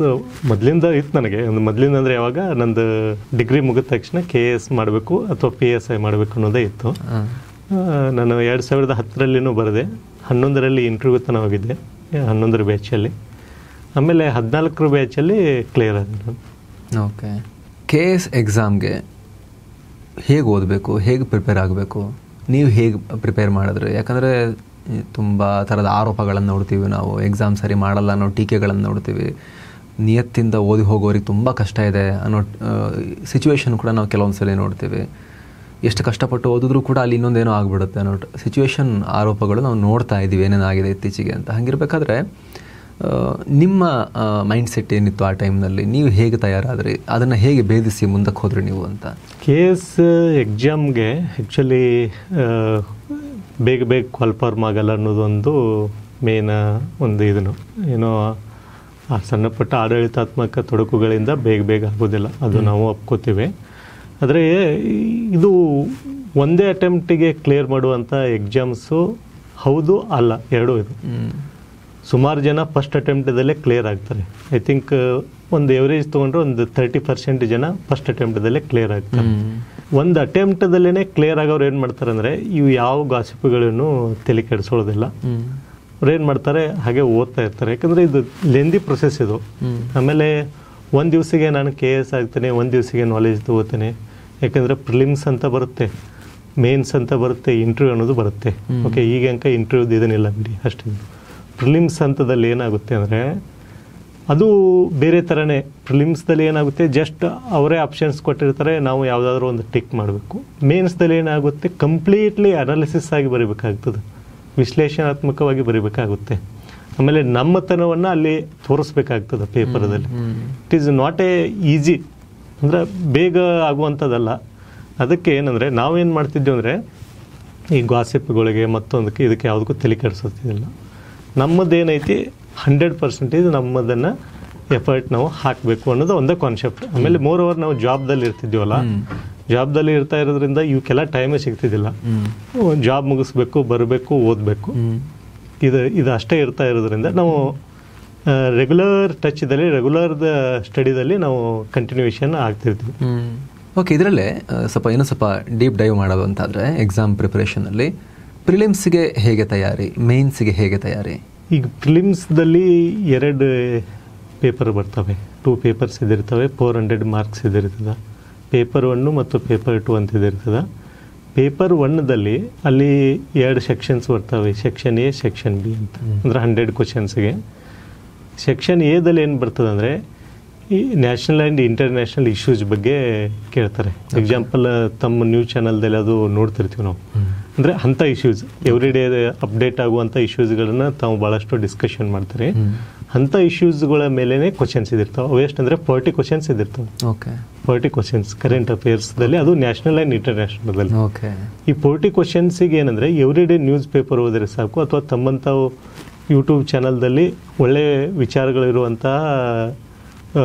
ಮೊದಲಿಂದ ಇತ್ತು. ನನಗೆ ಒಂದು ಮೊದಲಿಂದ ಅಂದರೆ ಯಾವಾಗ ನಂದು ಡಿಗ್ರಿ ಮುಗಿದ ತಕ್ಷಣ KS ಮಾಡಬೇಕು ಅಥವಾ PSI ಮಾಡಬೇಕು ಅನ್ನೋದೇ ಇತ್ತು. ನಾನು 2010ರಲ್ಲಿನೂ ಬರೆದೆ. 11ರಲ್ಲಿ ಇಂಟರ್ವ್ಯೂ ತನಕ ಹೋಗಿದ್ದೆ, 11ರ ಬ್ಯಾಚಲ್ಲಿ. ಆಮೇಲೆ 14ರ ಬ್ಯಾಚಲ್ಲಿ ಕ್ಲಿಯರ್ ಆಗಿದೆ ನಾನು. ಓಕೆ. KS ಎಕ್ಸಾಮ್ಗೆ ಹೇಗೆ ಓದಬೇಕು, ಹೇಗೆ ಪ್ರಿಪೇರ್ ಆಗಬೇಕು, ನೀವು ಹೇಗೆ ಪ್ರಿಪೇರ್ ಮಾಡಿದ್ರಿ? ಯಾಕಂದರೆ ತುಂಬ ಥರದ ಆರೋಪಗಳನ್ನು ನೋಡ್ತೀವಿ ನಾವು, ಎಕ್ಸಾಮ್ ಸರಿ ಮಾಡಲ್ಲ ಅನ್ನೋ ಟೀಕೆಗಳನ್ನು ನೋಡ್ತೀವಿ, ನಿಯತ್ತಿಂದ ಓದಿ ಹೋಗೋರಿಗೆ ತುಂಬ ಕಷ್ಟ ಇದೆ ಅನ್ನೋ ಸಿಚುವೇಶನ್ ಕೂಡ ನಾವು ಕೆಲವೊಂದು ಸಲ ನೋಡ್ತೀವಿ. ಎಷ್ಟು ಕಷ್ಟಪಟ್ಟು ಓದಿದ್ರೂ ಕೂಡ ಅಲ್ಲಿ ಇನ್ನೊಂದೇನೋ ಆಗಿಬಿಡುತ್ತೆ ಅನ್ನೋ ಸಿಚುವೇಶನ್, ಆರೋಪಗಳು ನಾವು ನೋಡ್ತಾ ಇದ್ದೀವಿ ಏನೇನಾಗಿದೆ ಇತ್ತೀಚೆಗೆ ಅಂತ. ಹಾಗಿರ್ಬೇಕಾದ್ರೆ ನಿಮ್ಮ ಮೈಂಡ್ ಸೆಟ್ ಏನಿತ್ತು ಆ ಟೈಮ್ನಲ್ಲಿ? ನೀವು ಹೇಗೆ ತಯಾರಾದ್ರಿ, ಅದನ್ನು ಹೇಗೆ ಭೇದಿಸಿ ಮುಂದಕ್ಕೆ ಹೋದ್ರಿ ನೀವು ಅಂತ? KS ಎಕ್ಸಾಮ್ಗೆ ಆ್ಯಕ್ಚುಲಿ ಬೇಗ ಕ್ವಾಲಿಫಾರ್ಮ್ ಆಗಲ್ಲ ಅನ್ನೋದೊಂದು ಮೇನ್ ಒಂದು ಇದನ್ನು ಏನೋ ಆ ಸಣ್ಣ ಪುಟ್ಟ ಆಡಳಿತಾತ್ಮಕ ತೊಡಕುಗಳಿಂದ ಬೇಗ ಆಗೋದಿಲ್ಲ, ಅದು ನಾವು ಒಪ್ಕೋತೀವಿ. ಆದರೆ ಇದು ಒಂದೇ ಅಟೆಂಪ್ಟಿಗೆ ಕ್ಲಿಯರ್ ಮಾಡುವಂಥ ಎಕ್ಸಾಮ್ಸು ಹೌದು ಅಲ್ಲ ಎರಡೂ ಇದು. ಸುಮಾರು ಜನ ಫಸ್ಟ್ ಅಟೆಂಪ್ಟದಲ್ಲೇ ಕ್ಲಿಯರ್ ಆಗ್ತಾರೆ. ಐ ಥಿಂಕ್ ಒಂದು ಎವರೇಜ್ ತೊಗೊಂಡ್ರೆ ಒಂದು 30% ಜನ ಫಸ್ಟ್ ಅಟೆಂಪ್ಟದಲ್ಲೇ ಕ್ಲಿಯರ್ ಆಗ್ತಾರೆ. ಒಂದು ಅಟೆಂಪ್ಟದಲ್ಲೇ ಕ್ಲಿಯರ್ ಆಗೋರು ಏನು ಮಾಡ್ತಾರೆ ಅಂದರೆ ಇವು ಯಾವ ಗಾಸಿಪ್ಗಳನ್ನು ತಲೆ ಕೆಡಿಸೋದಿಲ್ಲ. ಅವ್ರು ಏನು ಮಾಡ್ತಾರೆ, ಹಾಗೆ ಓದ್ತಾ ಇರ್ತಾರೆ. ಯಾಕಂದರೆ ಇದು ಲೆಂದಿ ಪ್ರೊಸೆಸ್ ಇದು. ಆಮೇಲೆ ಒಂದು ದಿವಸಿಗೆ ನಾನು KS ಆಗ್ತೇನೆ, ಒಂದು ದಿವಸಿಗೆ ನಾಲೆಜ್ ತಗೋತೇನೆ. ಯಾಕಂದರೆ ಪ್ರಿಲಿಮ್ಸ್ ಅಂತ ಬರುತ್ತೆ, ಮೇನ್ಸ್ ಅಂತ ಬರುತ್ತೆ, ಇಂಟರ್ವ್ಯೂ ಅನ್ನೋದು ಬರುತ್ತೆ. ಓಕೆ, ಈಗ ಅಂಕ ಇಂಟರ್ವ್ಯೂದು ಇದನ್ನೆಲ್ಲ ಬಿಡಿ ಅಷ್ಟೇ. ಪ್ರಿಲಿಮ್ಸ್ ಹಂತದಲ್ಲಿ ಏನಾಗುತ್ತೆ ಅಂದರೆ ಅದು ಬೇರೆ ಥರನೇ. ಪ್ರಿಲಿಮ್ಸ್ದಲ್ಲಿ ಏನಾಗುತ್ತೆ, ಜಸ್ಟ್ ಅವರೇ ಆಪ್ಷನ್ಸ್ ಕೊಟ್ಟಿರ್ತಾರೆ, ನಾವು ಯಾವುದಾದ್ರೂ ಒಂದು ಟಿಕ್ ಮಾಡಬೇಕು. ಮೇನ್ಸ್ದಲ್ಲಿ ಏನಾಗುತ್ತೆ, ಕಂಪ್ಲೀಟ್ಲಿ ಅನಾಲಿಸಿಸ್ ಆಗಿ ಬರೀಬೇಕಾಗ್ತದೆ, ವಿಶ್ಲೇಷಣಾತ್ಮಕವಾಗಿ ಬರೀಬೇಕಾಗುತ್ತೆ. ಆಮೇಲೆ ನಮ್ಮತನವನ್ನು ಅಲ್ಲಿ ತೋರಿಸ್ಬೇಕಾಗ್ತದೆ ಪೇಪರ್ದಲ್ಲಿ. It is not a easy, ಅಂದರೆ ಬೇಗ ಆಗುವಂಥದ್ದಲ್ಲ. ಅದಕ್ಕೆ ಏನಂದರೆ ನಾವೇನು ಮಾಡ್ತಿದ್ದೇವೆ ಅಂದರೆ, ಈ ಗಾಸಿಪ್ಗಳಿಗೆ ಮತ್ತೊಂದಕ್ಕೆ ಇದಕ್ಕೆ ಯಾವುದಕ್ಕೂ ತಲೆ ಕೆಡಿಸೋದಿಲ್ಲ. ನಮ್ಮದೇನೈತಿ 100% ನಮ್ಮದನ್ನು ಎಫರ್ಟ್ ನಾವು ಹಾಕಬೇಕು ಅನ್ನೋದು ಒಂದೇ ಕಾನ್ಸೆಪ್ಟ್. ಆಮೇಲೆ ಮೋರ್ ಓವರ್ ನಾವು ಜಾಬ್ದಲ್ಲಿ ಇರ್ತಿದ್ದೀವಲ್ಲ, ಜಾಬ್ದಲ್ಲಿ ಇರ್ತಾ ಇರೋದ್ರಿಂದ ಇವಕ್ಕೆಲ್ಲ ಟೈಮೇ ಸಿಗ್ತಿದ್ದಿಲ್ಲ. ಜಾಬ್ ಮುಗಿಸ್ಬೇಕು, ಬರಬೇಕು, ಓದಬೇಕು, ಇದು ಅಷ್ಟೇ ಇರ್ತಾ ಇರೋದ್ರಿಂದ ನಾವು ರೆಗ್ಯುಲರ್ ಟಚ್ದಲ್ಲಿ, ರೆಗ್ಯುಲರ್ ಸ್ಟಡಿದಲ್ಲಿ ನಾವು ಕಂಟಿನ್ಯೂಷನ್ ಆಗ್ತಿರ್ತೀವಿ. ಓಕೆ, ಇದರಲ್ಲೇ ಸ್ವಲ್ಪ ಡೀಪ್ ಡೈವ್ ಮಾಡೋದು ಅಂತಾದರೆ, ಎಕ್ಸಾಮ್ ಪ್ರಿಪರೇಷನಲ್ಲಿ ಪ್ರಿಲಿಮ್ಸ್ಗೆ ಹೇಗೆ ತಯಾರಿ, ಮೇನ್ಸ್ಗೆ ಹೇಗೆ ತಯಾರಿ? ಈಗ ಪ್ರಿಲಿಮ್ಸ್ದಲ್ಲಿ 2 ಪೇಪರ್ ಬರ್ತವೆ, 2 ಪೇಪರ್ಸ್ ಇದಿರ್ತವೆ, 400 ಮಾರ್ಕ್ಸ್ ಇದಿರ್ತದೆ. ಪೇಪರ್ 1 ಮತ್ತು ಪೇಪರ್ 2 ಅಂತ ಇದಿರ್ತದೆ. ಪೇಪರ್ 1ದಲ್ಲಿ ಅಲ್ಲಿ 2 ಸೆಕ್ಷನ್ಸ್ ಬರ್ತವೆ, ಸೆಕ್ಷನ್ ಎ, ಸೆಕ್ಷನ್ ಬಿ ಅಂತ. ಅಂದರೆ 100 ಕ್ವಶನ್ಸ್ಗೆ. ಸೆಕ್ಷನ್ ಎದಲ್ಲಿ ಏನು ಬರ್ತದೆ ಅಂದರೆ, ಈ ನ್ಯಾಷನಲ್ ಆ್ಯಂಡ್ ಇಂಟರ್ನ್ಯಾಷನಲ್ ಇಶ್ಯೂಸ್ ಬಗ್ಗೆ ಕೇಳ್ತಾರೆ. ಎಕ್ಸಾಂಪಲ್, ತಮ್ಮ ನ್ಯೂಸ್ ಚಾನಲ್ದಲ್ಲಿ ಅದು ನೋಡ್ತಿರ್ತೀವಿ ನಾವು. ಅಂದರೆ ಅಂಥ ಇಶ್ಯೂಸ್, ಎವ್ರಿ ಡೇ ಅಪ್ಡೇಟ್ ಆಗುವಂಥ ಇಶ್ಯೂಸ್ಗಳನ್ನ ತಾವು ಭಾಳಷ್ಟು ಡಿಸ್ಕಷನ್ ಮಾಡ್ತಾರೆ. ಅಂಥ ಇಶ್ಯೂಸ್ಗಳ ಮೇಲೇ ಕ್ವಶನ್ಸ್ ಇದಿರ್ತಾವೆ. ಅವು ಎಷ್ಟಂದರೆ 40 ಕ್ವಶನ್ಸ್ ಇದಿರ್ತವೆ. ಓಕೆ, 40 ಕ್ವಶನ್ಸ್ ಕರೆಂಟ್ ಅಫೇರ್ಸ್ದಲ್ಲಿ, ಅದು ನ್ಯಾಷನಲ್ ಆ್ಯಂಡ್ ಇಂಟರ್ನ್ಯಾಷನಲ್ದಲ್ಲಿ. ಓಕೆ, ಈ 40 ಕ್ವಶನ್ಸಿಗೆ ಏನಂದರೆ, ಎವ್ರಿ ಡೇ ನ್ಯೂಸ್ ಪೇಪರ್ ಓದಿದ್ರೆ ಸಾಕು, ಅಥವಾ ತಮ್ಮಂಥವು ಯೂಟ್ಯೂಬ್ ಚಾನಲ್ದಲ್ಲಿ ಒಳ್ಳೆಯ ವಿಚಾರಗಳಿರುವಂಥ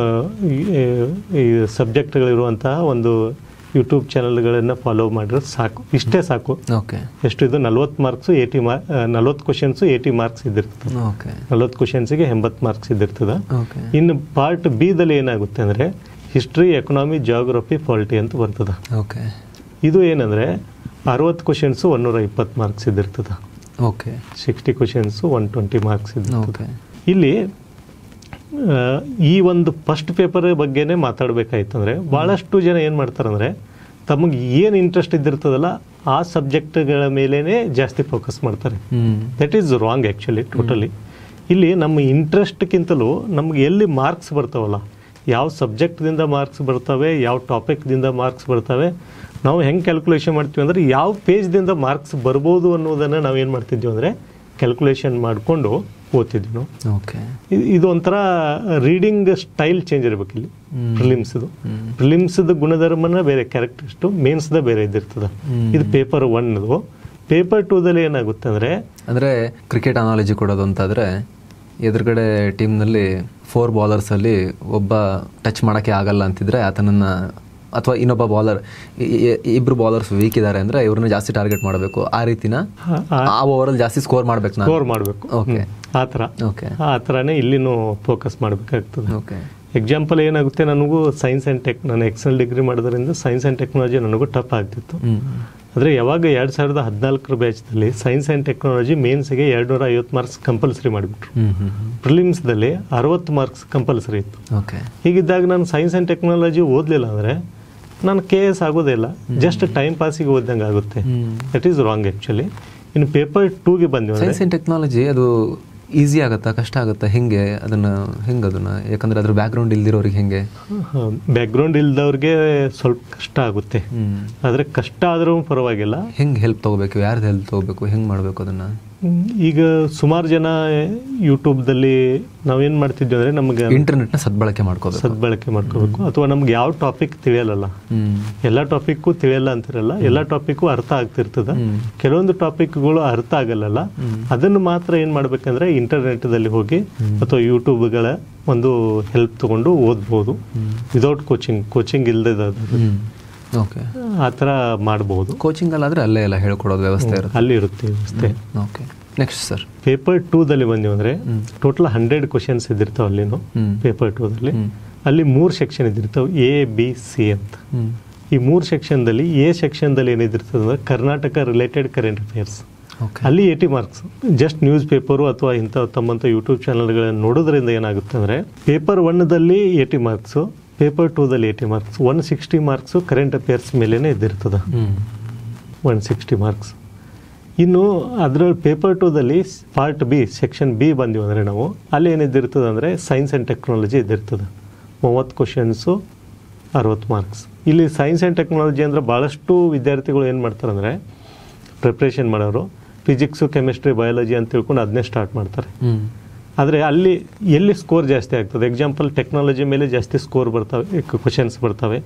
ಈ ಸಬ್ಜೆಕ್ಟ್ಗಳಿರುವಂತಹ ಒಂದು ಯೂಟ್ಯೂಬ್ ಚಾನಲ್ಗಳನ್ನು ಫಾಲೋ ಮಾಡಿರೋದು ಸಾಕು, ಇಷ್ಟೇ ಸಾಕು. ಓಕೆ, ಎಷ್ಟು ಇದು 40 ಮಾರ್ಕ್ಸು 40 ಕ್ವಶನ್ಸು 80 ಮಾರ್ಕ್ಸ್ ಇದ್ದಿರ್ತದೆ. ಓಕೆ, 40 ಕ್ವಶನ್ಸಿಗೆ 80 ಮಾರ್ಕ್ಸ್ ಇದ್ದಿರ್ತದೆ. ಓಕೆ. ಇನ್ನು ಪಾರ್ಟ್ ಬಿದಲ್ಲಿ ಏನಾಗುತ್ತೆ ಅಂದರೆ, ಹಿಸ್ಟ್ರಿ, ಎಕನಾಮಿ, ಜಿಯೋಗ್ರಫಿ, ಪಾಲಿಟಿ ಅಂತ ಬರ್ತದೆ. ಓಕೆ, ಇದು ಏನಂದರೆ 60 ಕ್ವಶನ್ಸು 120 ಮಾರ್ಕ್ಸ್ ಇದ್ದಿರ್ತದೆ. ಓಕೆ, 60 ಕ್ವಶನ್ಸು 120 ಮಾರ್ಕ್ಸ್ ಇದ್ದಿರ್ತದೆ. ಓಕೆ. ಇಲ್ಲಿ ಈ ಒಂದು ಫಸ್ಟ್ ಪೇಪರ್ ಬಗ್ಗೆನೇ ಮಾತಾಡಬೇಕಾಯ್ತಂದ್ರೆ, ಭಾಳಷ್ಟು ಜನ ಏನು ಮಾಡ್ತಾರಂದರೆ, ತಮಗೆ ಏನು ಇಂಟ್ರೆಸ್ಟ್ ಇದ್ದಿರ್ತದಲ್ಲ ಆ ಸಬ್ಜೆಕ್ಟ್ಗಳ ಮೇಲೇ ಜಾಸ್ತಿ ಫೋಕಸ್ ಮಾಡ್ತಾರೆ. That is wrong actually, totally. ಇಲ್ಲಿ ನಮ್ಮ ಇಂಟ್ರೆಸ್ಟ್ಗಿಂತಲೂ ನಮ್ಗೆ ಎಲ್ಲಿ ಮಾರ್ಕ್ಸ್ ಬರ್ತಾವಲ್ಲ, ಯಾವ ಸಬ್ಜೆಕ್ಟ್ದಿಂದ ಮಾರ್ಕ್ಸ್ ಬರ್ತವೆ, ಯಾವ ಟಾಪಿಕ್ದಿಂದ ಮಾರ್ಕ್ಸ್ ಬರ್ತವೆ, ನಾವು ಹೆಂಗೆ ಕ್ಯಾಲ್ಕುಲೇಷನ್ ಮಾಡ್ತೀವಿ ಅಂದರೆ, ಯಾವ ಪೇಜ್ದಿಂದ ಮಾರ್ಕ್ಸ್ ಬರ್ಬೋದು ಅನ್ನೋದನ್ನು ನಾವೇನು ಮಾಡ್ತಿದ್ವಿ ಅಂದರೆ, ಕ್ಯಾಲ್ಕುಲೇಷನ್ ಮಾಡಿಕೊಂಡು ಓದ್ತಿದ್ವಿ ನಾವು. ಓಕೆ, ಇದು ಒಂಥರ ರೀಡಿಂಗ್ ಸ್ಟೈಲ್ ಚೇಂಜ್ ಇರಬೇಕು ಇಲ್ಲಿ. ಪ್ರಿಲಿಮ್ಸ್ದು ಗುಣಧರ್ಮನ ಬೇರೆ, ಕ್ಯಾರೆಕ್ಟರಿಸ್ಟು, ಮೇನ್ಸ್ದ ಬೇರೆ ಇದ್ದಿರ್ತದೆ. ಇದು ಪೇಪರ್ 1. ಪೇಪರ್ 2ದಲ್ಲಿ ಏನಾಗುತ್ತೆ ಅಂದರೆ ಕ್ರಿಕೆಟ್ ಅನಾಲಜಿ ಕೊಡೋದು ಅಂತಾದರೆ, ಎದುರುಗಡೆ ಟೀಮ್ನಲ್ಲಿ 4 ಬಾಲರ್ಸಲ್ಲಿ ಒಬ್ಬ ಟಚ್ ಮಾಡೋಕ್ಕೆ ಆಗಲ್ಲ ಅಂತಿದ್ರೆ ಆತನನ್ನು, ಅಥವಾ ಇನ್ನೊಬ್ಬ ಬಾಲರ್, 2 ಬಾಲರ್ಸ್ ವೀಕ್ ಇದ್ದಾರೆ ಅಂದರೆ ಇವ್ರನ್ನ ಜಾಸ್ತಿ ಟಾರ್ಗೆಟ್ ಮಾಡಬೇಕು, ಆ ರೀತಿನ ಆ ಓವರಲ್ಲಿ ಜಾಸ್ತಿ ಸ್ಕೋರ್ ಮಾಡಬೇಕು. ಓಕೆ, ಆ ಥರ. ಓಕೆ, ಆ ಥರನೇ ಇಲ್ಲಿನೂ ಫೋಕಸ್ ಮಾಡಬೇಕಾಗ್ತದೆ. ಓಕೆ. ಎಕ್ಸಾಂಪಲ್ ಏನಾಗುತ್ತೆ, ನನಗೂ ಸೈನ್ಸ್ ಆ್ಯಂಡ್ ನಾನು ಎಕ್ಸೆಲ್ ಡಿಗ್ರಿ ಮಾಡೋದ್ರಿಂದ ಸೈನ್ಸ್ ಆ್ಯಂಡ್ ಟೆಕ್ನಾಲಜಿ ನನಗೂ ಟಫ್ ಆಗ್ತಿತ್ತು. ಆದರೆ ಯಾವಾಗ 2014 ಬ್ಯಾಚ್ದಲ್ಲಿ ಸೈನ್ಸ್ ಆ್ಯಂಡ್ ಟೆಕ್ನಾಲಜಿ ಮೇನ್ಸ್ಗೆ 250 ಮಾರ್ಕ್ಸ್ ಕಂಪಲ್ಸರಿ ಮಾಡಿಬಿಟ್ರು. ಪ್ರಿಲಿಮ್ಸ್ದಲ್ಲಿ 60 ಮಾರ್ಕ್ಸ್ ಕಂಪಲ್ಸರಿ ಇತ್ತು. ಓಕೆ. ಹೀಗಿದ್ದಾಗ ನಾನು ಸೈನ್ಸ್ ಆ್ಯಂಡ್ ಟೆಕ್ನಾಲಜಿ ಓದಲಿಲ್ಲ ಅಂದರೆ ನಾನು KS ಆಗೋದೇ ಇಲ್ಲ, ಜಸ್ಟ್ ಟೈಮ್ ಪಾಸಿಗೆ ಓದ್ದಂಗೆ ಆಗುತ್ತೆ. That is wrong actually. ಇನ್ನು ಪೇಪರ್ 2ಗೆ ಬಂದ್ವಿ. ಸೈನ್ಸ್ ಆ್ಯಂಡ್ ಟೆಕ್ನಾಲಜಿ ಅದು ಈಸಿ ಆಗುತ್ತಾ, ಕಷ್ಟ ಆಗುತ್ತಾ, ಹೆಂಗೆ ಅದನ್ನು ಯಾಕಂದರೆ ಅದ್ರ ಬ್ಯಾಕ್ಗ್ರೌಂಡ್ ಇಲ್ದಿರೋರಿಗೆ ಹೆಂಗೆ? ಬ್ಯಾಕ್ಗ್ರೌಂಡ್ ಇಲ್ದವ್ರಿಗೆ ಸ್ವಲ್ಪ ಕಷ್ಟ ಆಗುತ್ತೆ, ಆದರೆ ಕಷ್ಟ ಆದರೂ ಪರವಾಗಿಲ್ಲ. ಹೆಂಗೆ ಹೆಲ್ಪ್ ತೊಗೋಬೇಕು, ಯಾರ್ದು ಹೆಲ್ಪ್ ತೊಗೋಬೇಕು, ಹೆಂಗೆ ಮಾಡಬೇಕು ಅದನ್ನು? ಈಗ ಸುಮಾರು ಜನ ಯೂಟ್ಯೂಬ್ದಲ್ಲಿ ನಾವೇನು ಮಾಡ್ತಿದ್ವಿ ಅಂದರೆ, ನಮಗೆ ಇಂಟರ್ನೆಟ್ನ ಸದ್ಬಳಕೆ ಮಾಡ್ಕೋಬೇಕು. ಅಥವಾ ನಮ್ಗೆ ಯಾವ ಟಾಪಿಕ್ ತಿಳಿಯಲ್ಲ, ಎಲ್ಲ ಟಾಪಿಕ್ಕು ತಿಳಿಯಲ್ಲ ಅಂತಿರಲ್ಲ, ಎಲ್ಲ ಟಾಪಿಕ್ಕು ಅರ್ಥ ಆಗ್ತಿರ್ತದೆ. ಕೆಲವೊಂದು ಟಾಪಿಕ್ಗಳು ಅರ್ಥ ಆಗಲ್ಲ, ಅದನ್ನು ಮಾತ್ರ ಏನು ಮಾಡ್ಬೇಕಂದ್ರೆ ಇಂಟರ್ನೆಟ್ದಲ್ಲಿ ಹೋಗಿ ಅಥವಾ ಯೂಟ್ಯೂಬ್ಗಳ ಒಂದು ಹೆಲ್ಪ್ ತಗೊಂಡು ಓದ್ಬೋದು, ವಿದೌಟ್ ಕೋಚಿಂಗ್ ಇಲ್ಲದೆ. ಓಕೆ, ಆ ಥರ ಮಾಡಬಹುದು. ಕೋಚಿಂಗ್ ಅಲ್ಲಾದರೆ ಅಲ್ಲೇ ಎಲ್ಲ ಹೇಳ್ಕೊಡೋದು ವ್ಯವಸ್ಥೆ ಇರುತ್ತೆ, ಅಲ್ಲಿ ಇರುತ್ತೆ ವ್ಯವಸ್ಥೆ. ಓಕೆ. ನೆಕ್ಸ್ಟ್ ಸರ್, ಪೇಪರ್ 2ದಲ್ಲಿ ಬಂದೀವಿ ಅಂದರೆ ಟೋಟಲ್ 100 ಕ್ವಶನ್ಸ್ ಇದ್ದಿರ್ತಾವೆ ಅಲ್ಲಿನೂ. ಪೇಪರ್ 2ದಲ್ಲಿ ಅಲ್ಲಿ 3 ಸೆಕ್ಷನ್ ಇದ್ದಿರ್ತಾವೆ, A, B, C ಅಂತ. ಈ 3 ಸೆಕ್ಷನ್ದಲ್ಲಿ A ಸೆಕ್ಷನ್ದಲ್ಲಿ ಏನಿದಿರ್ತದೆ ಅಂದರೆ ಕರ್ನಾಟಕ ರಿಲೇಟೆಡ್ ಕರೆಂಟ್ ಅಫೇರ್ಸ್. ಅಲ್ಲಿ 80 ಮಾರ್ಕ್ಸ್. ಜಸ್ಟ್ ನ್ಯೂಸ್ ಪೇಪರು ಅಥವಾ ಇಂಥ ತಮ್ಮಂಥ ಯೂಟ್ಯೂಬ್ ಚಾನಲ್ಗಳನ್ನು ನೋಡೋದ್ರಿಂದ ಏನಾಗುತ್ತೆ ಅಂದರೆ, ಪೇಪರ್ 1ದಲ್ಲಿ 80 ಮಾರ್ಕ್ಸು, ಪೇಪರ್ 2ದಲ್ಲಿ 80 ಮಾರ್ಕ್ಸ್, 160 ಮಾರ್ಕ್ಸು ಕರೆಂಟ್ ಅಫೇರ್ಸ್ ಮೇಲೇ ಇದ್ದಿರ್ತದೆ. 160 ಮಾರ್ಕ್ಸ್. ಇನ್ನು ಅದರಲ್ಲಿ ಪೇಪರ್ 2ದಲ್ಲಿ ಪಾರ್ಟ್ ಬಿ ಸೆಕ್ಷನ್ ಬಿ ಬಂದಿವಿ ಅಂದರೆ ನಾವು ಅಲ್ಲಿ ಏನಿದ್ದಿರ್ತದೆ ಅಂದರೆ ಸೈನ್ಸ್ ಆ್ಯಂಡ್ ಟೆಕ್ನಾಲಜಿ ಇದ್ದಿರ್ತದೆ. 30 ಕ್ವಶನ್ಸು 60 ಮಾರ್ಕ್ಸ್. ಇಲ್ಲಿ ಸೈನ್ಸ್ ಆ್ಯಂಡ್ ಟೆಕ್ನಾಲಜಿ ಅಂದರೆ ಭಾಳಷ್ಟು ವಿದ್ಯಾರ್ಥಿಗಳು ಏನು ಮಾಡ್ತಾರೆ ಅಂದರೆ ಪ್ರಿಪ್ರೇಷನ್ ಮಾಡೋರು ಫಿಸಿಕ್ಸು ಕೆಮಿಸ್ಟ್ರಿ ಬಯಾಲಜಿ ಅಂತ ತಿಳ್ಕೊಂಡು ಅದನ್ನೇ ಸ್ಟಾರ್ಟ್ ಮಾಡ್ತಾರೆ. ಆದರೆ ಅಲ್ಲಿ ಎಲ್ಲಿ ಸ್ಕೋರ್ ಜಾಸ್ತಿ ಆಗ್ತದೆ, ಎಕ್ಸಾಂಪಲ್ ಟೆಕ್ನಾಲಜಿ ಮೇಲೆ ಜಾಸ್ತಿ ಸ್ಕೋರ್ ಬರ್ತವೆ, ಕ್ವಶನ್ಸ್ ಬರ್ತವೆ.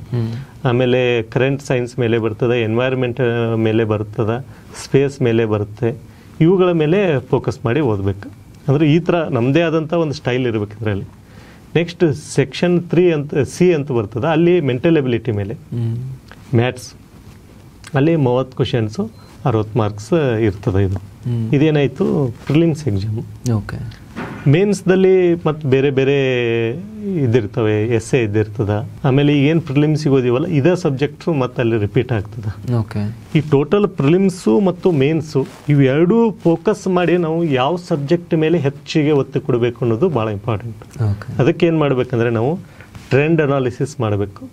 ಆಮೇಲೆ ಕರೆಂಟ್ ಸೈನ್ಸ್ ಮೇಲೆ ಬರ್ತದೆ, ಎನ್ವೈರ್ಮೆಂಟ್ ಮೇಲೆ ಬರ್ತದೆ, ಸ್ಪೇಸ್ ಮೇಲೆ ಬರುತ್ತೆ. ಇವುಗಳ ಮೇಲೆ ಫೋಕಸ್ ಮಾಡಿ ಓದಬೇಕು. ಅಂದರೆ ಈ ಥರ ನಮ್ಮದೇ ಆದಂಥ ಒಂದು ಸ್ಟೈಲ್ ಇರಬೇಕು ಇದರಲ್ಲಿ. ನೆಕ್ಸ್ಟ್ ಸೆಕ್ಷನ್ 3 ಅಂತ ಸಿ ಅಂತ ಬರ್ತದೆ, ಅಲ್ಲಿ ಮೆಂಟಲ್ ಎಬಿಲಿಟಿ ಮೇಲೆ ಮ್ಯಾಥ್ಸ್, ಅಲ್ಲಿ 30 ಕ್ವಶನ್ಸು 60 ಮಾರ್ಕ್ಸ್ ಇರ್ತದೆ. ಇದೇನಾಯಿತು ಪ್ರಿಲಿಮ್ಸ್ ಎಕ್ಸಾಮ್. ಓಕೆ. ಮೇನ್ಸ್ದಲ್ಲಿ ಮತ್ತು ಬೇರೆ ಬೇರೆ ಇದಿರ್ತವೆ, ಎಸ್ಸೆ ಇದ್ದಿರ್ತದೆ. ಆಮೇಲೆ ಏನು ಪ್ರಿಲಿಮ್ಸಿಗೆ ಓದಿವಲ್ಲ ಇದೇ ಸಬ್ಜೆಕ್ಟ್ಸು ಮತ್ತು ಅಲ್ಲಿ ರಿಪೀಟ್ ಆಗ್ತದೆ. ಓಕೆ. ಈ ಟೋಟಲ್ ಪ್ರಿಲಿಮ್ಸು ಮತ್ತು ಮೇನ್ಸು ಇವೆರಡೂ ಫೋಕಸ್ ಮಾಡಿ ನಾವು ಯಾವ ಸಬ್ಜೆಕ್ಟ್ ಮೇಲೆ ಹೆಚ್ಚಿಗೆ ಒತ್ತು ಕೊಡಬೇಕು ಅನ್ನೋದು ಭಾಳ ಇಂಪಾರ್ಟೆಂಟ್. ಅದಕ್ಕೆ ಏನು ಮಾಡಬೇಕಂದ್ರೆ ನಾವು ಟ್ರೆಂಡ್ ಅನಾಲಿಸಿಸ್ ಮಾಡಬೇಕು.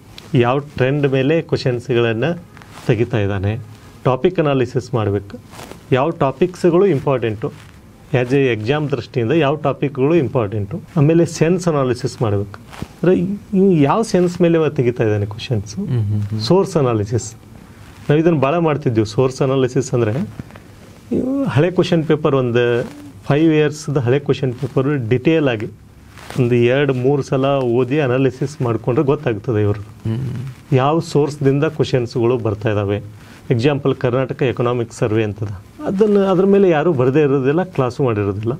ಯಾವ ಟ್ರೆಂಡ್ ಮೇಲೆ ಕ್ವಶನ್ಸ್ಗಳನ್ನು ತೆಗಿತಾ ಇದ್ದಾನೆ, ಟಾಪಿಕ್ ಅನಾಲಿಸಿಸ್ ಮಾಡಬೇಕು. ಯಾವ ಟಾಪಿಕ್ಸ್ಗಳು ಇಂಪಾರ್ಟೆಂಟು, ಆ್ಯಸ್ ಎ ಎಕ್ಸಾಮ್ ದೃಷ್ಟಿಯಿಂದ ಯಾವ ಟಾಪಿಕ್ಗಳು ಇಂಪಾರ್ಟೆಂಟು. ಆಮೇಲೆ ಸೆನ್ಸ್ ಅನಾಲಿಸಿಸ್ ಮಾಡಬೇಕು. ಅಂದರೆ ಯಾವ ಸೆನ್ಸ್ ಮೇಲೆ ತೆಗಿತಾ ಇದ್ದಾನೆ ಕ್ವಶನ್ಸು. ಸೋರ್ಸ್ ಅನಾಲಿಸಿಸ್ ನಾವು ಇದನ್ನು ಭಾಳ ಮಾಡ್ತಿದ್ದೀವಿ. ಸೋರ್ಸ್ ಅನಾಲಿಸಿಸ್ ಅಂದರೆ ಹಳೆ ಕ್ವಶನ್ ಪೇಪರ್ ಒಂದು 5 ಇಯರ್ಸ್ದು ಹಳೆ ಕ್ವಶನ್ ಪೇಪರು ಡಿಟೇಲ್ ಆಗಿ ಒಂದು 2-3 ಸಲ ಓದಿ ಅನಾಲಿಸಿಸ್ ಮಾಡಿಕೊಂಡ್ರೆ ಗೊತ್ತಾಗ್ತದೆ ಇವರು ಯಾವ ಸೋರ್ಸ್ದಿಂದ ಕ್ವಶನ್ಸ್ಗಳು ಬರ್ತಾ ಇದ್ದಾವೆ. ಎಕ್ಸಾಂಪಲ್ ಕರ್ನಾಟಕ ಎಕನಾಮಿಕ್ ಸರ್ವೆ ಅಂತದ, ಅದ್ರ ಮೇಲೆ ಯಾರೂ ಬರದೇ ಇರೋದಿಲ್ಲ, ಕ್ಲಾಸು ಮಾಡಿರೋದಿಲ್ಲ.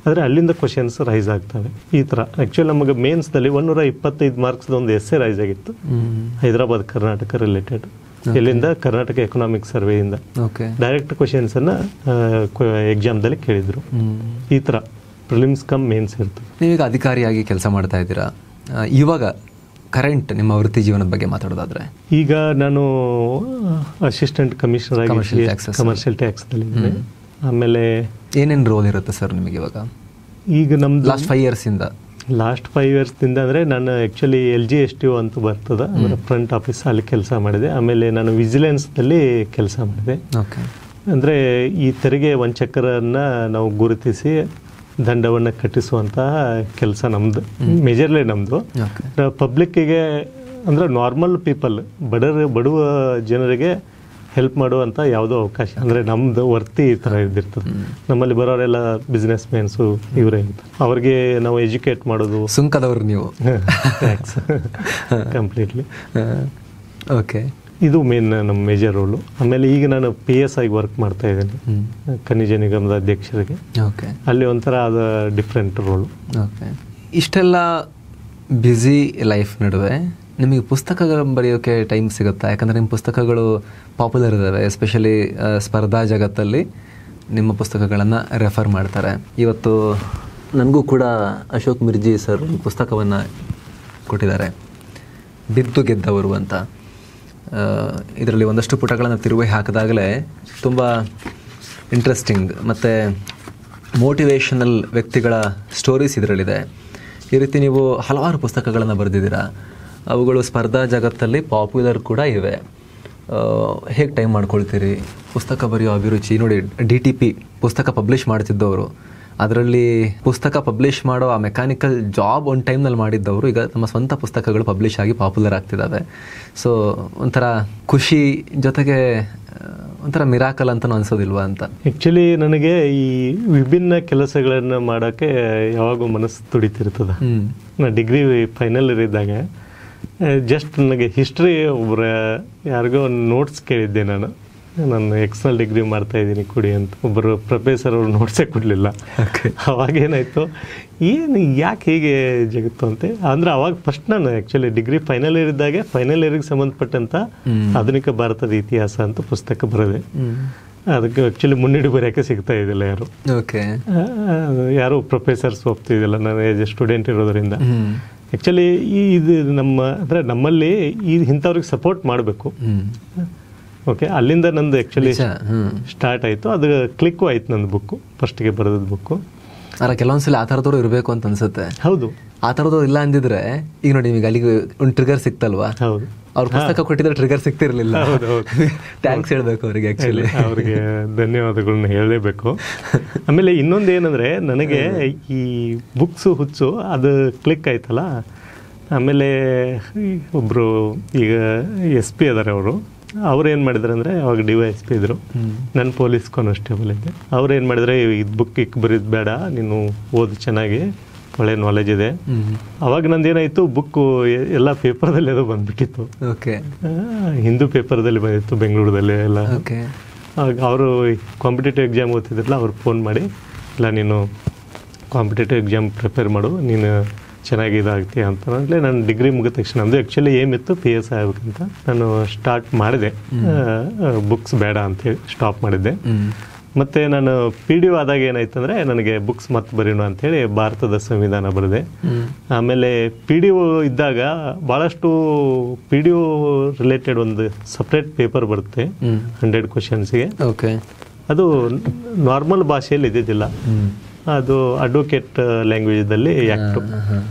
ಆದರೆ ಅಲ್ಲಿಂದ ಕ್ವಶನ್ಸ್ ರೈಸ್ ಆಗ್ತವೆ. ಈ ಥರ ಆ್ಯಕ್ಚುಲಿ ನಮಗೆ ಮೇನ್ಸ್ದಲ್ಲಿ 125 ಮಾರ್ಕ್ಸ್ದು ಒಂದು ಎಸ್ಸೆ ರೈಸ್ ಆಗಿತ್ತು, ಹೈದರಾಬಾದ್ ಕರ್ನಾಟಕ ರಿಲೇಟೆಡ್. ಎಲ್ಲಿಂದ? ಕರ್ನಾಟಕ ಎಕನಾಮಿಕ್ ಸರ್ವೆಯಿಂದ ಡೈರೆಕ್ಟ್ ಕ್ವಶನ್ಸನ್ನು ಎಕ್ಸಾಮ್ದಲ್ಲಿ ಕೇಳಿದರು. ಈ ಥರ ಪ್ರಿಲಿಮ್ಸ್ ಕಮ್ ಮೇನ್ಸ್ ಇರ್ತದೆ. ನೀವೀಗ ಅಧಿಕಾರಿಯಾಗಿ ಕೆಲಸ ಮಾಡ್ತಾ ಇದ್ದೀರಾ. ಇವಾಗ ಕರೆಂಟ್ ನಿಮ್ಮ ವೃತ್ತಿ ಜೀವನದ ಬಗ್ಗೆ ಮಾತಾಡೋದಾದ್ರೆ, ಈಗ ನಾನು ಅಸಿಸ್ಟೆಂಟ್ ಕಮಿಷನರ್ ಆಗಿ ಕಮರ್ಷಿಯಲ್ ಟ್ಯಾಕ್ಸ್ನಲ್ಲಿ ಇದ್ದೇನೆ. ಆಮೇಲೆ ಏನೇನು ರೋಲ್ ಇರುತ್ತೆ ಸರ್ ನಿಮಗೆ ಇವಾಗ? ಈಗ ನಮ್ದು ಲಾಸ್ಟ್ 5 ಇಯರ್ಸಿಂದ ಅಂದರೆ ನಾನು ಆ್ಯಕ್ಚುಲಿ LGSTO ಅಂತ ಬರ್ತದೆ, ಅಂದರೆ ಫ್ರಂಟ್ ಆಫೀಸ್ ಅಲ್ಲಿ ಕೆಲಸ ಮಾಡಿದೆ. ಆಮೇಲೆ ನಾನು ವಿಜಿಲೆನ್ಸ್ನಲ್ಲಿ ಕೆಲಸ ಮಾಡಿದೆ. ಅಂದರೆ ಈ ತೆರಿಗೆ ವಂಚಕರನ್ನು ನಾವು ಗುರುತಿಸಿ ದಂಡವನ್ನು ಕಟ್ಟಿಸುವಂತಹ ಕೆಲಸ ನಮ್ಮದು, ಮೇಜರ್ಲಿ ನಮ್ಮದು. ಪಬ್ಲಿಕ್ಕಿಗೆ ಅಂದರೆ ನಾರ್ಮಲ್ ಪೀಪಲ್, ಬಡವ ಜನರಿಗೆ ಹೆಲ್ಪ್ ಮಾಡುವಂಥ ಯಾವುದೋ ಅವಕಾಶ, ಅಂದರೆ ನಮ್ಮದು ವರ್ತಿ ಈ ಥರ ಇದ್ದಿರ್ತದೆ. ನಮ್ಮಲ್ಲಿ ಬರೋರೆಲ್ಲ ಬಿಸ್ನೆಸ್ ಮ್ಯಾನ್ಸು ಇವರೇ ಅಂತ, ಅವ್ರಿಗೆ ನಾವು ಎಜುಕೇಟ್ ಮಾಡೋದು. ಸುಂಕದವರು ನೀವು? Tax completely. ಓಕೆ. ಇದು ಮೇನ್ ನಮ್ಮ ಮೇಜರ್ ರೋಲು. ಆಮೇಲೆ ಈಗ ನಾನು PS ಆಗಿ ವರ್ಕ್ ಮಾಡ್ತಾ ಇದ್ದೀನಿ ಖನಿಜ ನಿಗಮದ ಅಧ್ಯಕ್ಷರಿಗೆ. ಓಕೆ. ಅಲ್ಲಿ ಒಂಥರ ಅದು ಡಿಫ್ರೆಂಟ್ ರೋಲು. ಓಕೆ. ಇಷ್ಟೆಲ್ಲ ಬ್ಯುಸಿ ಲೈಫ್ ನಡುವೆ ನಿಮಗೆ ಪುಸ್ತಕಗಳು ಬರೆಯೋಕ್ಕೆ ಟೈಮ್ ಸಿಗುತ್ತಾ? ಯಾಕಂದರೆ ನಿಮ್ಮ ಪುಸ್ತಕಗಳು ಪಾಪ್ಯುಲರ್ ಇದ್ದಾವೆ, ಎಸ್ಪೆಷಲಿ ಸ್ಪರ್ಧಾ ಜಗತ್ತಲ್ಲಿ ನಿಮ್ಮ ಪುಸ್ತಕಗಳನ್ನು ರೆಫರ್ ಮಾಡ್ತಾರೆ. ಇವತ್ತು ನನಗೂ ಕೂಡ ಅಶೋಕ್ ಮಿರ್ಜಿ ಸರ್ ಪುಸ್ತಕವನ್ನು ಕೊಟ್ಟಿದ್ದಾರೆ, ಬಿದ್ದು ಗೆದ್ದವರು ಅಂತ. ಇದರಲ್ಲಿ ಒಂದಷ್ಟು ಪುಟಗಳನ್ನು ತಿರುವಿ ಹಾಕಿದಾಗಲೇ ತುಂಬ ಇಂಟ್ರೆಸ್ಟಿಂಗ್ ಮತ್ತು ಮೋಟಿವೇಶನಲ್ ವ್ಯಕ್ತಿಗಳ ಸ್ಟೋರೀಸ್ ಇದರಲ್ಲಿದೆ. ಈ ರೀತಿ ನೀವು ಹಲವಾರು ಪುಸ್ತಕಗಳನ್ನು ಬರೆದಿದ್ದೀರಾ, ಅವುಗಳು ಸ್ಪರ್ಧಾ ಜಗತ್ತಲ್ಲಿ ಪಾಪ್ಯುಲರ್ ಕೂಡ ಇವೆ. ಹೇಗೆ ಟೈಮ್ ಮಾಡ್ಕೊಳ್ತೀರಿ ಪುಸ್ತಕ ಬರೆಯೋ ಅಭಿರುಚಿ? ನೋಡಿ, DTP ಪುಸ್ತಕ ಪಬ್ಲಿಷ್ ಮಾಡ್ತಿದ್ದವರು, ಅದರಲ್ಲಿ ಪುಸ್ತಕ ಪಬ್ಲಿಷ್ ಮಾಡೋ ಆ ಮೆಕ್ಯಾನಿಕಲ್ ಜಾಬ್ ಒಂದು ಟೈಮ್ನಲ್ಲಿ ಮಾಡಿದ್ದವರು ಈಗ ನಮ್ಮ ಸ್ವಂತ ಪುಸ್ತಕಗಳು ಪಬ್ಲಿಷ್ ಆಗಿ ಪಾಪ್ಯುಲರ್ ಆಗ್ತಿದ್ದಾವೆ. ಸೊ ಒಂಥರ ಖುಷಿ ಜೊತೆಗೆ ಒಂಥರ ಮಿರಾಕಲ್ ಅಂತಲೂ ಅನಿಸೋದಿಲ್ವಾ ಅಂತ? ಆ್ಯಕ್ಚುಲಿ ನನಗೆ ಈ ವಿಭಿನ್ನ ಕೆಲಸಗಳನ್ನು ಮಾಡೋಕ್ಕೆ ಯಾವಾಗೂ ಮನಸ್ಸು ತುಡಿತಿರ್ತದೆ. ನಾನು ಡಿಗ್ರಿ ಫೈನಲ್ ಇಯರ್ ಇದ್ದಾಗ ಜಸ್ಟ್ ನನಗೆ ಹಿಸ್ಟ್ರಿ ಒಬ್ಬರ ಯಾರಿಗೋ ಒಂದು ನೋಟ್ಸ್ ಕೇಳಿದ್ದೆ. ನಾನು ಎಕ್ಸ್ಟರ್ನಲ್ ಡಿಗ್ರಿ ಮಾಡ್ತಾ ಇದ್ದೀನಿ ಕೊಡಿ ಅಂತ. ಒಬ್ಬರು ಪ್ರೊಫೆಸರ್ ಅವರು ನೋಟ್ಸೇ ಕೊಡಲಿಲ್ಲ. ಅವಾಗೇನಾಯಿತು, ಏನು ಯಾಕೆ ಹೀಗೆ ಜಗತ್ತು ಅಂತೆ. ಅಂದರೆ ಅವಾಗ ಫಸ್ಟ್ ನಾನು ಆ್ಯಕ್ಚುಲಿ ಡಿಗ್ರಿ ಫೈನಲ್ ಇಯರ್ ಇದ್ದಾಗೆ ಫೈನಲ್ ಇಯರ್ಗೆ ಸಂಬಂಧಪಟ್ಟಂಥ ಆಧುನಿಕ ಭಾರತದ ಇತಿಹಾಸ ಅಂತ ಪುಸ್ತಕ ಬರೆದೆ. ಅದಕ್ಕೆ ಆ್ಯಕ್ಚುಲಿ ಮುನ್ನುಡಿ ಬರೆಯೋಕ್ಕೆ ಸಿಗ್ತಾ ಇದ್ದಿಲ್ಲ ಯಾರು. ಯಾರು ಪ್ರೊಫೆಸರ್ಸ್ ಒಪ್ತಿದ್ದಿಲ್ಲ ನಾನು ಆ್ಯಸ್ ಎ ಸ್ಟೂಡೆಂಟ್ ಇರೋದರಿಂದ. ಆ್ಯಕ್ಚುಲಿ ಇದು ಅಂದರೆ ನಮ್ಮಲ್ಲಿ ಇಂಥವ್ರಿಗೆ ಸಪೋರ್ಟ್ ಮಾಡಬೇಕು. ಓಕೆ, ಅಲ್ಲಿಂದ ನಂದು ಆ್ಯಕ್ಚುಲಿ ಸ್ಟಾರ್ಟ್ ಆಯಿತು. ಅದು ಕ್ಲಿಕ್ಕು ಆಯ್ತು ನಂದು ಬುಕ್ಕು, ಫಸ್ಟಿಗೆ ಬರೆದದ್ದು ಬುಕ್ಕು. ಅಲ್ಲ, ಕೆಲವೊಂದ್ಸಲ ಆ ಥರದವ್ರು ಇರಬೇಕು ಅಂತ ಅನ್ಸುತ್ತೆ. ಹೌದು, ಆ ಥರದವ್ರು ಇಲ್ಲ ಅಂದಿದ್ರೆ ಈಗ ನೋಡಿ ನಿಮಗೆ ಅಲ್ಲಿಗೆ ಒಂದು ಟ್ರಿಗರ್ ಸಿಕ್ತಲ್ವಾ? ಹೌದು, ಅವ್ರ ಪುಸ್ತಕ ಕೊಟ್ಟಿದ್ರೆ ಟ್ರಿಗರ್ ಸಿಗ್ತಿರ್ಲಿಲ್ಲ. ಥ್ಯಾಂಕ್ಸ್ ಹೇಳ್ಬೇಕು ಅವರಿಗೆ. ಆಕ್ಚುಲಿ ಅವ್ರಿಗೆ ಧನ್ಯವಾದಗಳನ್ನ ಹೇಳಲೇಬೇಕು. ಆಮೇಲೆ ಇನ್ನೊಂದು ಏನಂದ್ರೆ, ನನಗೆ ಈ ಬುಕ್ಸ್ ಹುಚ್ಚು ಅದು ಕ್ಲಿಕ್ ಆಯ್ತಲ್ಲ. ಆಮೇಲೆ ಒಬ್ರು ಈಗ SP ಅದಾರೆ, ಅವ್ರು ಏನು ಮಾಡಿದ್ರು ಅಂದರೆ, ಅವಾಗ DYSP ಇದ್ರು, ನನ್ನ ಪೊಲೀಸ್ ಕಾನ್ಸ್ಟೇಬಲ್ ಇದ್ದೆ. ಅವ್ರು ಏನು ಮಾಡಿದ್ರೆ, ಇದು ಬುಕ್ ಬರೀದು ಬೇಡ, ನೀನು ಓದು, ಚೆನ್ನಾಗಿ ಒಳ್ಳೆ ನಾಲೆಜ್ ಇದೆ. ಅವಾಗ ನಂದೇನಾಯಿತು, ಬುಕ್ಕು ಎಲ್ಲ ಪೇಪರ್ದಲ್ಲಿ ಅದು ಬಂದ್ಬಿಟ್ಟಿತ್ತು. ಓಕೆ, ಹಿಂದೂ ಪೇಪರ್ದಲ್ಲಿ ಬಂದಿತ್ತು, ಬೆಂಗಳೂರಲ್ಲಿ ಎಲ್ಲ. ಆಗ ಅವರು ಕಾಂಪಿಟೇಟಿವ್ ಎಕ್ಸಾಮ್ ಓದ್ತಿದ್ರಲ್ಲ, ಅವ್ರು ಫೋನ್ ಮಾಡಿ, ಇಲ್ಲ ನೀನು ಕಾಂಪಿಟೇಟಿವ್ ಎಕ್ಸಾಮ್ ಪ್ರಿಪೇರ್ ಮಾಡು, ನೀನು ಚೆನ್ನಾಗಿ ಇದಾಗ್ತೀಯ ಅಂತ. ಅಂದರೆ ನಾನು ಡಿಗ್ರಿ ಮುಗಿದ ತಕ್ಷಣ, ನಮ್ಮದು ಆ್ಯಕ್ಚುಲಿ ಏಮಿತ್ತು PS ಆಗಬೇಕಂತ. ನಾನು ಸ್ಟಾರ್ಟ್ ಮಾಡಿದೆ, ಬುಕ್ಸ್ ಬೇಡ ಅಂತೇಳಿ ಸ್ಟಾಪ್ ಮಾಡಿದ್ದೆ. ಮತ್ತು ನಾನು PDO ಆದಾಗ ಏನಾಯ್ತು ಅಂದರೆ, ನನಗೆ ಬುಕ್ಸ್ ಮತ್ತೆ ಬರೀನು ಅಂಥೇಳಿ ಭಾರತದ ಸಂವಿಧಾನ ಬರೆದೆ. ಆಮೇಲೆ PDO ಇದ್ದಾಗ ಭಾಳಷ್ಟು PDO ರಿಲೇಟೆಡ್ ಒಂದು ಸಪ್ರೇಟ್ ಪೇಪರ್ ಬರುತ್ತೆ 100 ಕ್ವಶನ್ಸ್ಗೆ. ಓಕೆ, ಅದು ನಾರ್ಮಲ್ ಭಾಷೆಯಲ್ಲಿ ಇದ್ದಿದ್ದಿಲ್ಲ, ಅದು ಅಡ್ವೊಕೇಟ್ ಲ್ಯಾಂಗ್ವೇಜಲ್ಲಿ ಆ್ಯಕ್ಟು.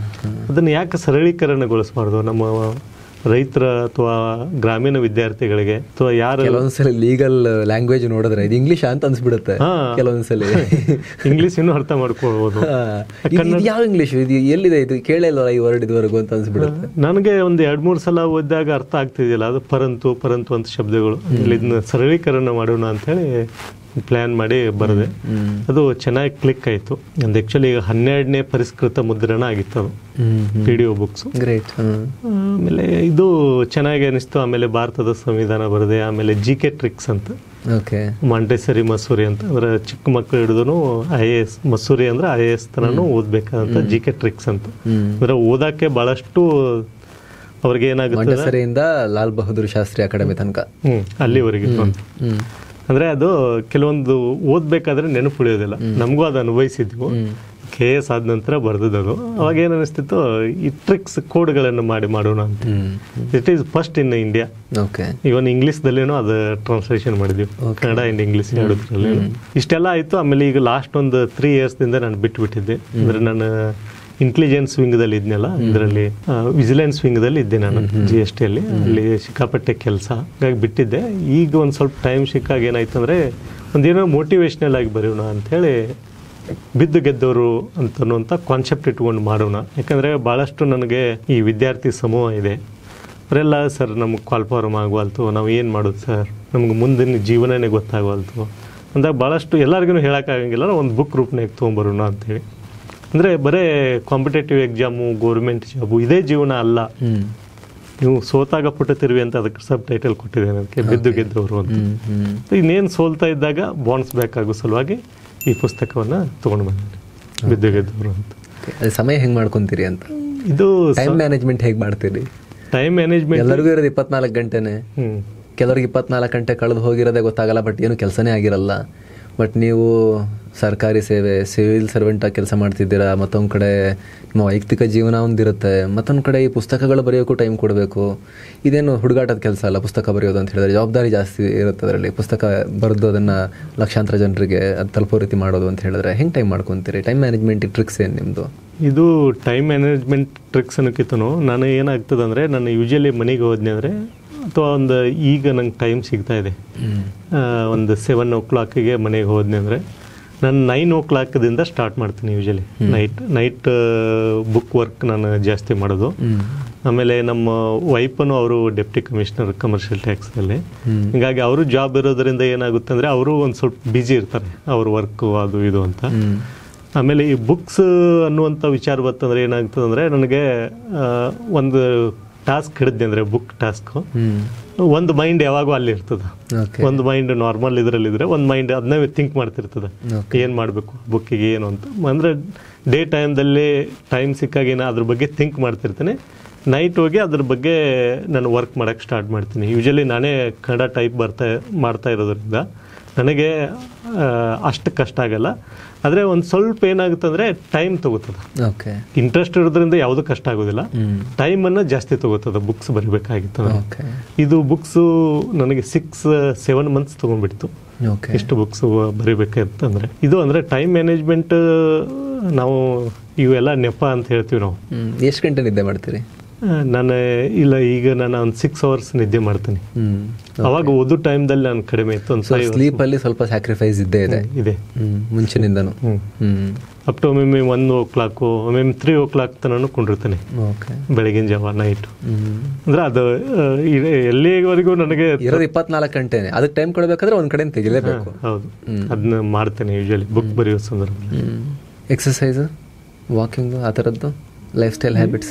ಅದನ್ನು ಯಾಕೆ ಸರಳೀಕರಣಗೊಳಿಸಬಾರ್ದು ನಮ್ಮ ರೈತರ ಅಥವಾ ಗ್ರಾಮೀಣ ವಿದ್ಯಾರ್ಥಿಗಳಿಗೆ, ಅಥವಾ ಯಾರು ಕೆಲವೊಂದ್ಸಲ ಲೀಗಲ್ ಲ್ಯಾಂಗ್ವೇಜ್ ನೋಡಿದ್ರೆ ಇದು ಇಂಗ್ಲಿಷ್ ಅಂತ ಅನ್ಸ್ಬಿಡುತ್ತೆ. ಕೆಲವೊಂದ್ಸಲ ಇಂಗ್ಲಿಷ್ ಇನ್ನೂ ಅರ್ಥ ಮಾಡ್ಕೊಳ್ಬೋದು. ಯಾವ ಇಂಗ್ಲಿಷ್ ಇದು, ಎಲ್ಲಿದೆ ಇದು, ಕೇಳಿಲ್ವಲ್ಲ ಈ ವರ್ಡ್ ಇದುವರೆಗೂ ಅಂತ ಅನ್ಸ್ಬಿಡುತ್ತೆ. ನನಗೆ ಒಂದು 2-3 ಸಲ ಓದಿದಾಗ ಅರ್ಥ ಆಗ್ತಿದ್ದಿಲ್ಲ, ಅದು ಪರಂತು ಅಂತ ಶಬ್ದಗಳು. ಇದನ್ನ ಸರಳೀಕರಣ ಮಾಡೋಣ ಅಂತೇಳಿ ಪ್ಲ್ಯಾನ್ ಮಾಡಿ ಬರೆದೆ. ಅದು ಚೆನ್ನಾಗಿ ಕ್ಲಿಕ್ ಆಯಿತು. ಒಂದು ಆ್ಯಕ್ಚುಲಿ ಈಗ 12ನೇ ಪರಿಷ್ಕೃತ ಮುದ್ರಣ ಆಗಿತ್ತು ಅದು PDO ಬುಕ್ಸು. ಗ್ರೇಟ್. ಆಮೇಲೆ ಇದು ಚೆನ್ನಾಗಿ ಅನಿಸ್ತು. ಆಮೇಲೆ ಭಾರತದ ಸಂವಿಧಾನ ಬರೆದೆ. ಆಮೇಲೆ GK ಟ್ರಿಕ್ಸ್ ಅಂತ, ಓಕೆ, ಮಾಂಟೆಸರಿ ಮಸೂರಿ ಅಂತ, ಅಂದ್ರೆ ಚಿಕ್ಕ ಮಕ್ಕಳು ಹಿಡಿದು IAS, ಮಸೂರಿ ಅಂದ್ರೆ IAS ತನೂ ಓದ್ಬೇಕಂತ GK ಟ್ರಿಕ್ಸ್ ಅಂತ. ಅಂದ್ರೆ ಓದಕ್ಕೆ ಬಹಳಷ್ಟು ಅವ್ರಿಗೆ ಏನಾಗುತ್ತೆ, ಮಾಂಟೆಸರಿಯಿಂದ ಲಾಲ್ ಬಹದ್ದೂರ್ ಶಾಸ್ತ್ರಿ ಅಕಾಡೆಮಿ ತನಕ ಅಲ್ಲಿವರೆಗಿತ್ತು ಅಂತ. ಅಂದ್ರೆ ಅದು ಕೆಲವೊಂದು ಓದ್ಬೇಕಾದ್ರೆ ನೆನಪು ಉಳಿಯೋದಿಲ್ಲ. ನಮಗೂ ಅದು ಅನುಭವಿಸಿದ್ವು. KS ಆದ ನಂತರ ಬರ್ದದ್ದು. ಅವಾಗ ಏನು ಅನಿಸ್ತಿತ್ತು, ಈ ಟ್ರಿಕ್ಸ್ ಕೋಡ್ಗಳನ್ನು ಮಾಡೋಣ ಅಂತ. It is first in India. Even ಇಂಗ್ಲಿಷ್ದಲ್ಲೇನೋ ಅದು ಟ್ರಾನ್ಸ್ಲೇಷನ್ ಮಾಡಿದ್ವಿ, ಕನ್ನಡ ಅಂಡ್ ಇಂಗ್ಲಿಷ್ ಎರಡರಲ್ಲಿ. ಇಷ್ಟೆಲ್ಲ ಆಯ್ತು. ಆಮೇಲೆ ಈಗ ಲಾಸ್ಟ್ ಒಂದು 3 ಇಯರ್ಸ್ದಿಂದ ನಾನು ಬಿಟ್ಟಿದ್ದೆ. ಅಂದ್ರೆ ನಾನು ಇಂಟೆಲಿಜೆನ್ಸ್ ವಿಂಗ್ದಲ್ಲಿ ಇದ್ನಲ್ಲ, ಇದರಲ್ಲಿ ವಿಜಿಲೆನ್ಸ್ ವಿಂಗ್ದಲ್ಲಿ ಇದ್ದೆ ನಾನು, GST ಅಲ್ಲಿ. ಅಲ್ಲಿ ಸಿಕ್ಕಾಪಟ್ಟೆ ಕೆಲಸ, ಹಾಗಾಗಿ ಬಿಟ್ಟಿದ್ದೆ. ಈಗ ಒಂದು ಸ್ವಲ್ಪ ಟೈಮ್ ಸಿಕ್ಕಾಗ ಏನಾಯ್ತು ಅಂದರೆ, ಒಂದೇನೋ ಮೋಟಿವೇಶ್ನಲ್ ಆಗಿ ಬರೆಯೋಣ ಅಂಥೇಳಿ ಬಿದ್ದು ಗೆದ್ದವರು ಅಂತನ್ನುವಂಥ ಕಾನ್ಸೆಪ್ಟ್ ಇಟ್ಕೊಂಡು ಮಾಡೋಣ. ಯಾಕಂದರೆ ಭಾಳಷ್ಟು ನನಗೆ ಈ ವಿದ್ಯಾರ್ಥಿ ಸಮೂಹ ಇದೆ, ಅವರೆಲ್ಲ ಸರ್ ನಮಗೆ ಕಾಲ್ಫಾರ್ಮ್ ಆಗವಲ್ತು, ನಾವು ಏನು ಮಾಡೋದು ಸರ್, ನಮ್ಗೆ ಮುಂದಿನ ಜೀವನನೇ ಗೊತ್ತಾಗವಲ್ತು ಅಂದಾಗ ಭಾಳಷ್ಟು ಎಲ್ಲರಿಗೂ ಹೇಳೋಕ್ಕಾಗಂಗಿಲ್ಲ, ಒಂದು ಬುಕ್ ರೂಪನಾಗ ತೊಗೊಂಬರೋಣ ಅಂತೇಳಿ. ಅಂದರೆ ಬರೇ ಕಾಂಪಿಟೇಟಿವ್ ಎಕ್ಸಾಮು, ಗೌರ್ಮೆಂಟ್ ಜಾಬು ಇದೇ ಜೀವನ ಅಲ್ಲ. ನೀವು ಸೋತಾಗ ಪುಟತಿರುವಿ ಅಂತ ಅದಕ್ಕೆ ಸಬ್ ಟೈಟಲ್ ಕೊಟ್ಟಿದ್ದೇನೆ, ಅದಕ್ಕೆ ಬಿದ್ದು ಗೆದ್ದವರು ಅಂತ. ಇನ್ನೇನು ಸೋಲ್ತಾ ಇದ್ದಾಗ ಬೌನ್ಸ್ ಬ್ಯಾಕ್ ಆಗೋ ಸಲುವಾಗಿ ಈ ಪುಸ್ತಕವನ್ನು ತೊಗೊಂಡು ಬಂದಿದ್ದೀನಿ, ಬಿದ್ದು ಗೆದ್ದವರು ಅಂತ. ಸಮಯ ಹೆಂಗೆ ಮಾಡ್ಕೊತೀರಿ ಅಂತ, ಇದು ಟೈಮ್ ಮ್ಯಾನೇಜ್ಮೆಂಟ್ ಹೇಗೆ ಮಾಡ್ತೀರಿ? ಟೈಮ್ ಮ್ಯಾನೇಜ್ಮೆಂಟ್ ಎಲ್ಲರಿಗೂ ಇರೋದು 24 ಗಂಟೆನೇ. ಕೆಲವರಿಗೆ 24 ಗಂಟೆ ಕಳೆದು ಹೋಗಿರೋದೇ ಗೊತ್ತಾಗಲ್ಲ, ಬಟ್ ಏನು ಕೆಲಸನೇ ಆಗಿರಲ್ಲ. ಬಟ್ ನೀವು ಸರ್ಕಾರಿ ಸೇವೆ, ಸಿವಿಲ್ ಸರ್ವೆಂಟಾಗಿ ಕೆಲಸ ಮಾಡ್ತಿದ್ದೀರಾ, ಮತ್ತೊಂದು ಕಡೆ ನಿಮ್ಮ ವೈಯಕ್ತಿಕ ಜೀವನ ಒಂದಿರುತ್ತೆ, ಮತ್ತೊಂದು ಕಡೆ ಈ ಪುಸ್ತಕಗಳು ಬರೆಯೋಕ್ಕೂ ಟೈಮ್ ಕೊಡಬೇಕು. ಇದೇನು ಹುಡುಗಾಟದ ಕೆಲಸ ಅಲ್ಲ ಪುಸ್ತಕ ಬರೆಯೋದು ಅಂತ ಹೇಳಿದ್ರೆ, ಜವಾಬ್ದಾರಿ ಜಾಸ್ತಿ ಇರುತ್ತೆ ಅದರಲ್ಲಿ. ಪುಸ್ತಕ ಬರೆದು ಅದನ್ನು ಲಕ್ಷಾಂತರ ಜನರಿಗೆ ಅದು ತಲುಪೋ ರೀತಿ ಮಾಡೋದು ಅಂತ ಹೇಳಿದ್ರೆ ಹೆಂಗೆ ಟೈಮ್ ಮಾಡ್ಕೊತೀರಿ? ಟೈಮ್ ಮ್ಯಾನೇಜ್ಮೆಂಟ್ ಟ್ರಿಕ್ಸ್ ಏನು ನಿಮ್ಮದು? ಇದು ಟೈಮ್ ಮ್ಯಾನೇಜ್ಮೆಂಟ್ ಟ್ರಿಕ್ಸ್ ಅನ್ನೋಕ್ಕಿಂತನೂ ನಾನು ಏನಾಗ್ತದೆ ಅಂದರೆ, ನಾನು ಯೂಶಲಿ ಮನೆಗೆ ಹೋದ್ನೆ ಅಂದರೆ, ಅಥವಾ ಒಂದು ಈಗ ನಂಗೆ ಟೈಮ್ ಸಿಗ್ತಾ ಇದೆ, ಒಂದು 7 o'clock ಮನೆಗೆ ಹೋದ್ನೆ ಅಂದರೆ, ನಾನು 9 o'clock ಸ್ಟಾರ್ಟ್ ಮಾಡ್ತೀನಿ ಯೂಶಲಿ. ನೈಟ್ ಬುಕ್ ವರ್ಕ್ ನಾನು ಜಾಸ್ತಿ ಮಾಡೋದು. ಆಮೇಲೆ ನಮ್ಮ ವೈಫನು ಅವರು ಡೆಪ್ಟಿ ಕಮಿಷನರ್ ಕಮರ್ಷಿಯಲ್ ಟ್ಯಾಕ್ಸಲ್ಲಿ, ಹೀಗಾಗಿ ಅವರು ಜಾಬ್ ಇರೋದ್ರಿಂದ ಏನಾಗುತ್ತೆ ಅಂದರೆ, ಅವರು ಒಂದು ಸ್ವಲ್ಪ ಬ್ಯುಸಿ ಇರ್ತಾರೆ ಅವ್ರ ವರ್ಕು ಅದು ಇದು ಅಂತ. ಆಮೇಲೆ ಈ ಬುಕ್ಸ್ ಅನ್ನುವಂಥ ವಿಚಾರ ಬರ್ತಂದ್ರೆ ಏನಾಗ್ತದೆ ಅಂದರೆ, ನನಗೆ ಒಂದು ಟಾಸ್ಕ್ ಹಿಡಿದ್ದೆ ಅಂದರೆ, ಬುಕ್ ಟಾಸ್ಕು, ಒಂದು ಮೈಂಡ್ ಯಾವಾಗೂ ಅಲ್ಲಿ ಇರ್ತದೆ. ಒಂದು ಮೈಂಡ್ ನಾರ್ಮಲ್ ಇದರಲ್ಲಿದ್ರೆ, ಒಂದು ಮೈಂಡ್ ಅದನ್ನೇ ಥಿಂಕ್ ಮಾಡ್ತಿರ್ತದೆ, ಏನು ಮಾಡಬೇಕು ಬುಕ್ಕಿಗೆ ಏನು ಅಂತ. ಅಂದರೆ ಡೇ ಟೈಮ್ದಲ್ಲಿ ಟೈಮ್ ಸಿಕ್ಕಾಗ ಏನೋ ಅದ್ರ ಬಗ್ಗೆ ಥಿಂಕ್ ಮಾಡ್ತಿರ್ತೀನಿ. ನೈಟ್ ಹೋಗಿ ಅದ್ರ ಬಗ್ಗೆ ನಾನು ವರ್ಕ್ ಮಾಡೋಕ್ಕೆ ಸ್ಟಾರ್ಟ್ ಮಾಡ್ತೀನಿ. ಯೂಶಲಿ ನಾನೇ ಕನ್ನಡ ಟೈಪ್ ಮಾಡ್ತಾ ಇರೋದ್ರಿಂದ ನನಗೆ ಅಷ್ಟು ಕಷ್ಟ ಆಗಲ್ಲ. ಆದರೆ ಒಂದು ಸ್ವಲ್ಪ ಏನಾಗುತ್ತೆ ಅಂದರೆ, ಟೈಮ್ ತಗೋತದೆ. ಇಂಟ್ರೆಸ್ಟ್ ಇರೋದ್ರಿಂದ ಯಾವುದೂ ಕಷ್ಟ ಆಗೋದಿಲ್ಲ, ಟೈಮನ್ನು ಜಾಸ್ತಿ ತಗೋತದೆ ಬುಕ್ಸ್ ಬರಿಬೇಕಾಗಿತ್ತು. ಇದು ಬುಕ್ಸು ನನಗೆ 6-7 months ತೊಗೊಂಡ್ಬಿಡ್ತು ಇಷ್ಟು ಬುಕ್ಸ್ ಬರಿಬೇಕಂತಂದರೆ. ಇದು ಅಂದರೆ ಟೈಮ್ ಮ್ಯಾನೇಜ್ಮೆಂಟ್ ನಾವು ಇವೆಲ್ಲ ನೆಪ ಅಂತ ಹೇಳ್ತೀವಿ ನಾವು. ಎಷ್ಟು ಗಂಟೆ ನಿದ್ದೆ ಮಾಡ್ತೀರಿ? ನಾನು ಇಲ್ಲ, ಈಗ ನಾನು ಒಂದು 6 hours ನಿದ್ದೆ ಮಾಡ್ತೀನಿ. ಅವಾಗ ಓದೋ ಟೈಮ್ದಲ್ಲಿ ನಾನು ಕಡಿಮೆ ಇತ್ತು, ಒಂದು ಸ್ಲೀಪ್ ಅಲ್ಲಿ ಸ್ವಲ್ಪ ಸ್ಯಾಕ್ರಿಫೈಸ್ ಇದ್ದೇ ಇದೆ ಮುಂಚಿನಿಂದನೂ. ಅಪ್ ಟು ಒಮ್ಮೆ 1 o'clock, ಒಮ್ಮೆ 3 o'clock ತನಕ ಕುಂಡಿರ್ತೀನಿ ಬೆಳಗಿನ ಜಾವ ನೈಟ್. ಅಂದ್ರೆ ಅದು ಎಲ್ಲಿವರೆಗೂ ನನಗೆ ಇರೋದು 24 ಗಂಟೆನೆ, ಅದಕ್ಕೆ ಟೈಮ್ ಕೊಡಬೇಕಾದ್ರೆ ಒಂದ್ ಕಡೆ ತೆಗಿಲೇಬೇಕು. ಹೌದು, ಅದನ್ನ ಮಾಡ್ತೇನೆ ಯೂಶಲಿ ಬುಕ್ ಬರೆಯೋ ಸಂದರ್ಭದಲ್ಲಿ. ಎಕ್ಸಸೈಸ್, ವಾಕಿಂಗ್, ಆ ಥರದ್ದು life style habits?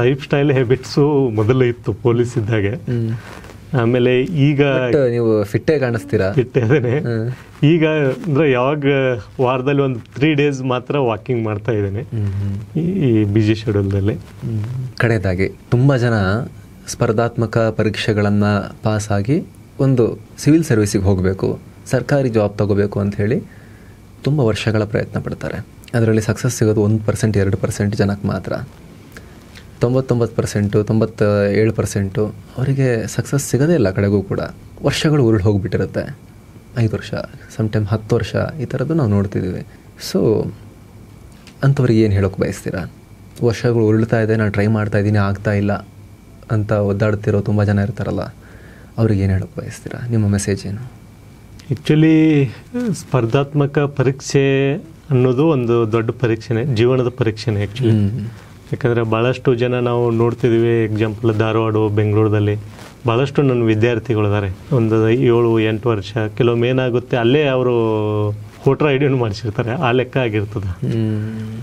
Life style habits ಮೊದಲು ಇತ್ತು ಪೊಲೀಸ್ ಇದ್ದಾಗೆ. ಆಮೇಲೆ ಈಗ ನೀವು ಫಿಟ್ಟೇ ಕಾಣಿಸ್ತೀರಾ? ಫಿಟ್ ಅದೇನೆ. ಈಗ ಅಂದ್ರೆ ಯಾವಾಗ ವಾರದಲ್ಲಿ ಒಂದು 3 days ಮಾತ್ರ ವಾಕಿಂಗ್ ಮಾಡ್ತಾ ಇದ್ದೇನೆ ಈ ಬಿಜಿ ಶೆಡ್ಯೂಲ್ದಲ್ಲಿ. ಕಡೆಯದಾಗಿ ತುಂಬ ಜನ ಸ್ಪರ್ಧಾತ್ಮಕ ಪರೀಕ್ಷೆಗಳನ್ನು ಪಾಸ್ ಆಗಿ ಒಂದು ಸಿವಿಲ್ ಸರ್ವಿಸಿಗೆ ಹೋಗಬೇಕು, ಸರ್ಕಾರಿ ಜಾಬ್ ತಗೋಬೇಕು ಅಂತ ಹೇಳಿ ತುಂಬ ವರ್ಷಗಳ ಪ್ರಯತ್ನ ಪಡ್ತಾರೆ. ಅದರಲ್ಲಿ ಸಕ್ಸಸ್ ಸಿಗೋದು 1%, 2% ಜನಕ್ಕೆ ಮಾತ್ರ. 99%, 97% ಅವರಿಗೆ ಸಕ್ಸಸ್ ಸಿಗೋದೇ ಇಲ್ಲ ಕಡೆಗೂ ಕೂಡ. ವರ್ಷಗಳು ಉರುಳು ಹೋಗಿಬಿಟ್ಟಿರುತ್ತೆ, 5 ವರ್ಷ, ಸಮ್ಟೈಮ್ 10 ವರ್ಷ, ಈ ಥರದ್ದು ನಾವು ನೋಡ್ತಿದ್ದೀವಿ. ಸೊ ಅಂಥವ್ರಿಗೆ ಏನು ಹೇಳೋಕ್ಕೆ ಬಯಸ್ತೀರಾ? ವರ್ಷಗಳು ಉರುಳ್ತಾ ಇದೆ, ನಾನು ಟ್ರೈ ಮಾಡ್ತಾ ಇದ್ದೀನಿ, ಆಗ್ತಾ ಇಲ್ಲ ಅಂತ ಒದ್ದಾಡ್ತಿರೋ ತುಂಬ ಜನ ಇರ್ತಾರಲ್ಲ, ಅವ್ರಿಗೆ ಏನು ಹೇಳೋಕ್ಕೆ ಬಯಸ್ತೀರಾ? ನಿಮ್ಮ ಮೆಸೇಜ್ ಏನು? ಆ್ಯಕ್ಚುಲಿ ಸ್ಪರ್ಧಾತ್ಮಕ ಪರೀಕ್ಷೆ ಅನ್ನೋದು ಒಂದು ದೊಡ್ಡ ಪರೀಕ್ಷೆನೇ, ಜೀವನದ ಪರೀಕ್ಷೆನೇ ಆ್ಯಕ್ಚುಲಿ. ಯಾಕಂದರೆ ಭಾಳಷ್ಟು ಜನ ನಾವು ನೋಡ್ತಿದ್ದೀವಿ. ಎಕ್ಸಾಂಪಲ್ ಧಾರವಾಡ, ಬೆಂಗಳೂರಲ್ಲಿ ಭಾಳಷ್ಟು ನನ್ನ ವಿದ್ಯಾರ್ಥಿಗಳಿದ್ದಾರೆ, ಒಂದು 7-8 ವರ್ಷ. ಕೆಲವೊಮ್ಮೆ ಏನಾಗುತ್ತೆ, ಅಲ್ಲೇ ಅವರು ವೋಟರ್ ಐಡಿಯನ್ನು ಮಾಡಿಸಿರ್ತಾರೆ, ಆ ಲೆಕ್ಕ ಆಗಿರ್ತದೆ.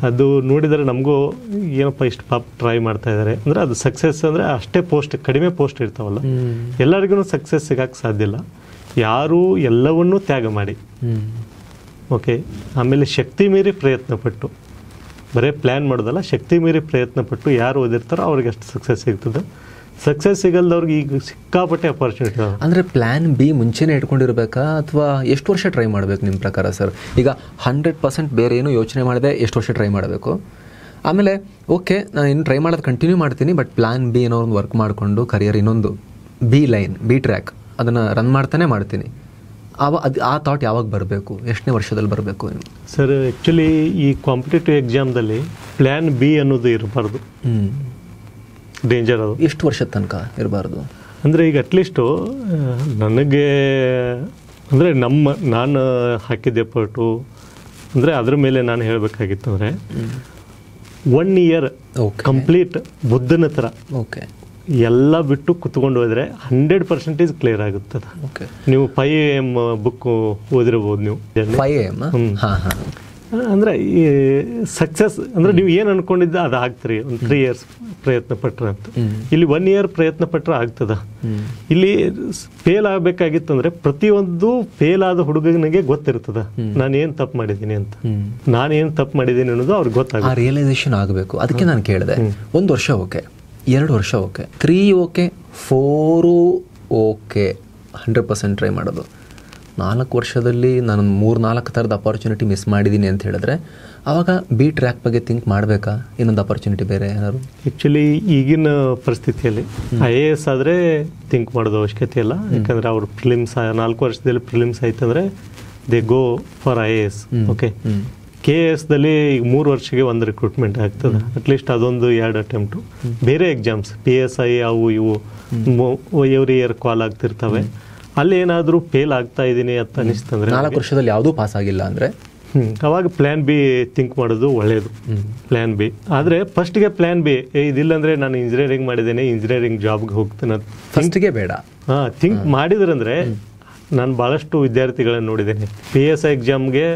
ಅದು ನೋಡಿದರೆ ನಮಗೂ ಏನಪ್ಪ ಇಷ್ಟು ಪಾಪ ಟ್ರೈ ಮಾಡ್ತಾ ಇದ್ದಾರೆ ಅಂದರೆ ಅದು ಸಕ್ಸಸ್ ಅಂದರೆ ಅಷ್ಟೇ ಪೋಸ್ಟ್, ಕಡಿಮೆ ಪೋಸ್ಟ್ ಇರ್ತಾವಲ್ಲ, ಎಲ್ಲರಿಗೂ ಸಕ್ಸಸ್ ಸಿಗೋಕ್ಕೆ ಸಾಧ್ಯ ಇಲ್ಲ. ಯಾರು ಎಲ್ಲವನ್ನೂ ತ್ಯಾಗ ಮಾಡಿ, ಓಕೆ, ಆಮೇಲೆ ಶಕ್ತಿ ಮೀರಿ ಪ್ರಯತ್ನಪಟ್ಟು, ಬರೀ ಪ್ಲ್ಯಾನ್ ಮಾಡೋದಲ್ಲ, ಶಕ್ತಿ ಮೀರಿ ಪ್ರಯತ್ನಪಟ್ಟು ಯಾರು ಓದಿರ್ತಾರೋ ಅವ್ರಿಗೆ ಅಷ್ಟು ಸಕ್ಸಸ್ ಸಿಗ್ತದೆ. ಸಕ್ಸಸ್ ಸಿಗಲ್ದವ್ರಿಗೆ ಈಗ ಸಿಕ್ಕಾಪಟ್ಟೆ ಅಪಾರ್ಚುನಿಟಿ. ಅಂದರೆ ಪ್ಲ್ಯಾನ್ ಬಿ ಮುಂಚೆನೇ ಇಟ್ಕೊಂಡಿರ್ಬೇಕಾ, ಅಥವಾ ಎಷ್ಟು ವರ್ಷ ಟ್ರೈ ಮಾಡಬೇಕು ನಿಮ್ಮ ಪ್ರಕಾರ ಸರ್? ಈಗ 100% ಬೇರೆ ಏನೂ ಯೋಚನೆ ಮಾಡದೆ ಎಷ್ಟು ವರ್ಷ ಟ್ರೈ ಮಾಡಬೇಕು? ಆಮೇಲೆ ಓಕೆ, ನಾನು ಇನ್ನು ಟ್ರೈ ಮಾಡೋದು ಕಂಟಿನ್ಯೂ ಮಾಡ್ತೀನಿ, ಬಟ್ ಪ್ಲ್ಯಾನ್ ಬಿ ಏನೋ ಒಂದು ವರ್ಕ್ ಮಾಡಿಕೊಂಡು ಕರಿಯರ್ ಇನ್ನೊಂದು ಬಿ ಟ್ರ್ಯಾಕ್ ಅದನ್ನು ರನ್ ಮಾಡ್ತೀನಿ. ಆ ಥಾಟ್ ಯಾವಾಗ ಬರಬೇಕು, ಎಷ್ಟನೇ ವರ್ಷದಲ್ಲಿ ಬರಬೇಕು? ಸರ್ ಆ್ಯಕ್ಚುಲಿ ಈ ಕಾಂಪಿಟೇಟಿವ್ ಎಕ್ಸಾಮ್ದಲ್ಲಿ ಪ್ಲ್ಯಾನ್ ಬಿ ಅನ್ನೋದು ಇರಬಾರ್ದು, ಡೇಂಜರ್ ಅದು. ಎಷ್ಟು ವರ್ಷದ ತನಕ ಇರಬಾರ್ದು? ಅಂದರೆ ಈಗ ಅಟ್ಲೀಸ್ಟು ನನಗೆ ಅಂದರೆ ನಾನು ಹಾಕಿದ್ದೆ ಎಫರ್ಟು ಅಂದರೆ ಅದ್ರ ಮೇಲೆ ನಾನು ಹೇಳಬೇಕಾಗಿತ್ತು ಅಂದರೆ 1 year ಕಂಪ್ಲೀಟ್ ಬುದ್ಧನ ಥರ ಓಕೆ ಎಲ್ಲ ಬಿಟ್ಟು ಕುತ್ಕೊಂಡು ಹೋದರೆ 100% ಕ್ಲಿಯರ್ ಆಗುತ್ತದೆ. ನೀವು 5am ಬುಕ್ ಓದಿರ್ಬೋದು ನೀವು. 5am ಅಂದರೆ ಈ ಸಕ್ಸಸ್ ಅಂದರೆ ನೀವು ಏನು ಅನ್ಕೊಂಡಿದ್ದ ಅದು ಆಗ್ತೀರಿ. ಒಂದು 3 years ಪ್ರಯತ್ನ ಪಟ್ರೆ ಅಂತ, ಇಲ್ಲಿ 1 year ಪ್ರಯತ್ನ ಪಟ್ರೆ ಆಗ್ತದ. ಇಲ್ಲಿ ಫೇಲ್ ಆಗಬೇಕಾಗಿತ್ತು ಅಂದರೆ ಪ್ರತಿಯೊಂದು ಫೇಲ್ ಆದ ಹುಡುಗನಿಗೆ ಗೊತ್ತಿರ್ತದ ನಾನೇನು ತಪ್ಪು ಮಾಡಿದ್ದೀನಿ ಅಂತ, ನಾನೇನು ತಪ್ಪು ಮಾಡಿದ್ದೀನಿ ಅನ್ನೋದು ಅವ್ರಿಗೆ ಗೊತ್ತಾಗ ರಿಯಲೈಸೇಷನ್ ಆಗಬೇಕು. ಅದಕ್ಕೆ ನಾನು ಕೇಳಿದೆ, 1 ವರ್ಷ ಓಕೆ, 2 ವರ್ಷ ಓಕೆ, 3 ಓಕೆ, 4 ಓಕೆ, 100% ಟ್ರೈ ಮಾಡೋದು. 4 ವರ್ಷದಲ್ಲಿ ನಾನು 3-4 ಥರದ ಅಪಾರ್ಚುನಿಟಿ ಮಿಸ್ ಮಾಡಿದ್ದೀನಿ ಅಂತ ಹೇಳಿದ್ರೆ ಆವಾಗ ಬಿ ಟ್ರ್ಯಾಕ್ ಬಗ್ಗೆ ಥಿಂಕ್ ಮಾಡಬೇಕಾ, ಇನ್ನೊಂದು ಅಪಾರ್ಚುನಿಟಿ ಬೇರೆ ಏನಾದ್ರು? ಆ್ಯಕ್ಚುಲಿ ಈಗಿನ ಪರಿಸ್ಥಿತಿಯಲ್ಲಿ IAS ಆದರೆ ಥಿಂಕ್ ಮಾಡೋದು ಅವಶ್ಯಕತೆ ಇಲ್ಲ. ಯಾಕಂದರೆ ಅವ್ರು ಪ್ರಿಲಿಮ್ಸ್ 4 ವರ್ಷದಲ್ಲಿ ಪ್ರಿಲಿಮ್ಸ್ ಆಯ್ತಂದರೆ they go for IAS. Okay, KASದಲ್ಲಿ ಈಗ 3 ವರ್ಷಕ್ಕೆ ಒಂದು ರಿಕ್ರೂಟ್ಮೆಂಟ್ ಆಗ್ತದೆ. ಅಟ್ಲೀಸ್ಟ್ ಅದೊಂದು 2 ಅಟೆಂಪ್ಟು. ಬೇರೆ ಎಕ್ಸಾಮ್ಸ್ PSI ಅವು ಇವು ಎವ್ರಿ ಇಯರ್ ಕಾಲ್ ಆಗ್ತಿರ್ತವೆ. ಅಲ್ಲಿ ಏನಾದರೂ ಫೇಲ್ ಆಗ್ತಾ ಇದ್ದೀನಿ ಅಂತ ಅನಿಸ್ತಂದ್ರೆ 4 ವರ್ಷದಲ್ಲಿ ಯಾವುದೂ ಪಾಸ್ ಆಗಿಲ್ಲ ಅಂದರೆ ಅವಾಗ ಪ್ಲ್ಯಾನ್ ಬಿ ಥಿಂಕ್ ಮಾಡೋದು ಒಳ್ಳೆಯದು. ಪ್ಲ್ಯಾನ್ ಬಿ ಆದರೆ ಫಸ್ಟ್ಗೆ ಪ್ಲ್ಯಾನ್ ಬಿ ಇದಿಲ್ಲ ಅಂದರೆ ನಾನು ಇಂಜಿನಿಯರಿಂಗ್ ಮಾಡಿದ್ದೇನೆ, ಇಂಜಿನಿಯರಿಂಗ್ ಜಾಬ್ಗೆ ಹೋಗ್ತೇನೆ ಫಸ್ಟ್ಗೆ ಬೇಡ. ಥಿಂಕ್ ಮಾಡಿದ್ರಂದ್ರೆ ನಾನು ಭಾಳಷ್ಟು ವಿದ್ಯಾರ್ಥಿಗಳನ್ನು ನೋಡಿದ್ದೇನೆ, PSI ಎಕ್ಸಾಮ್ಗೆ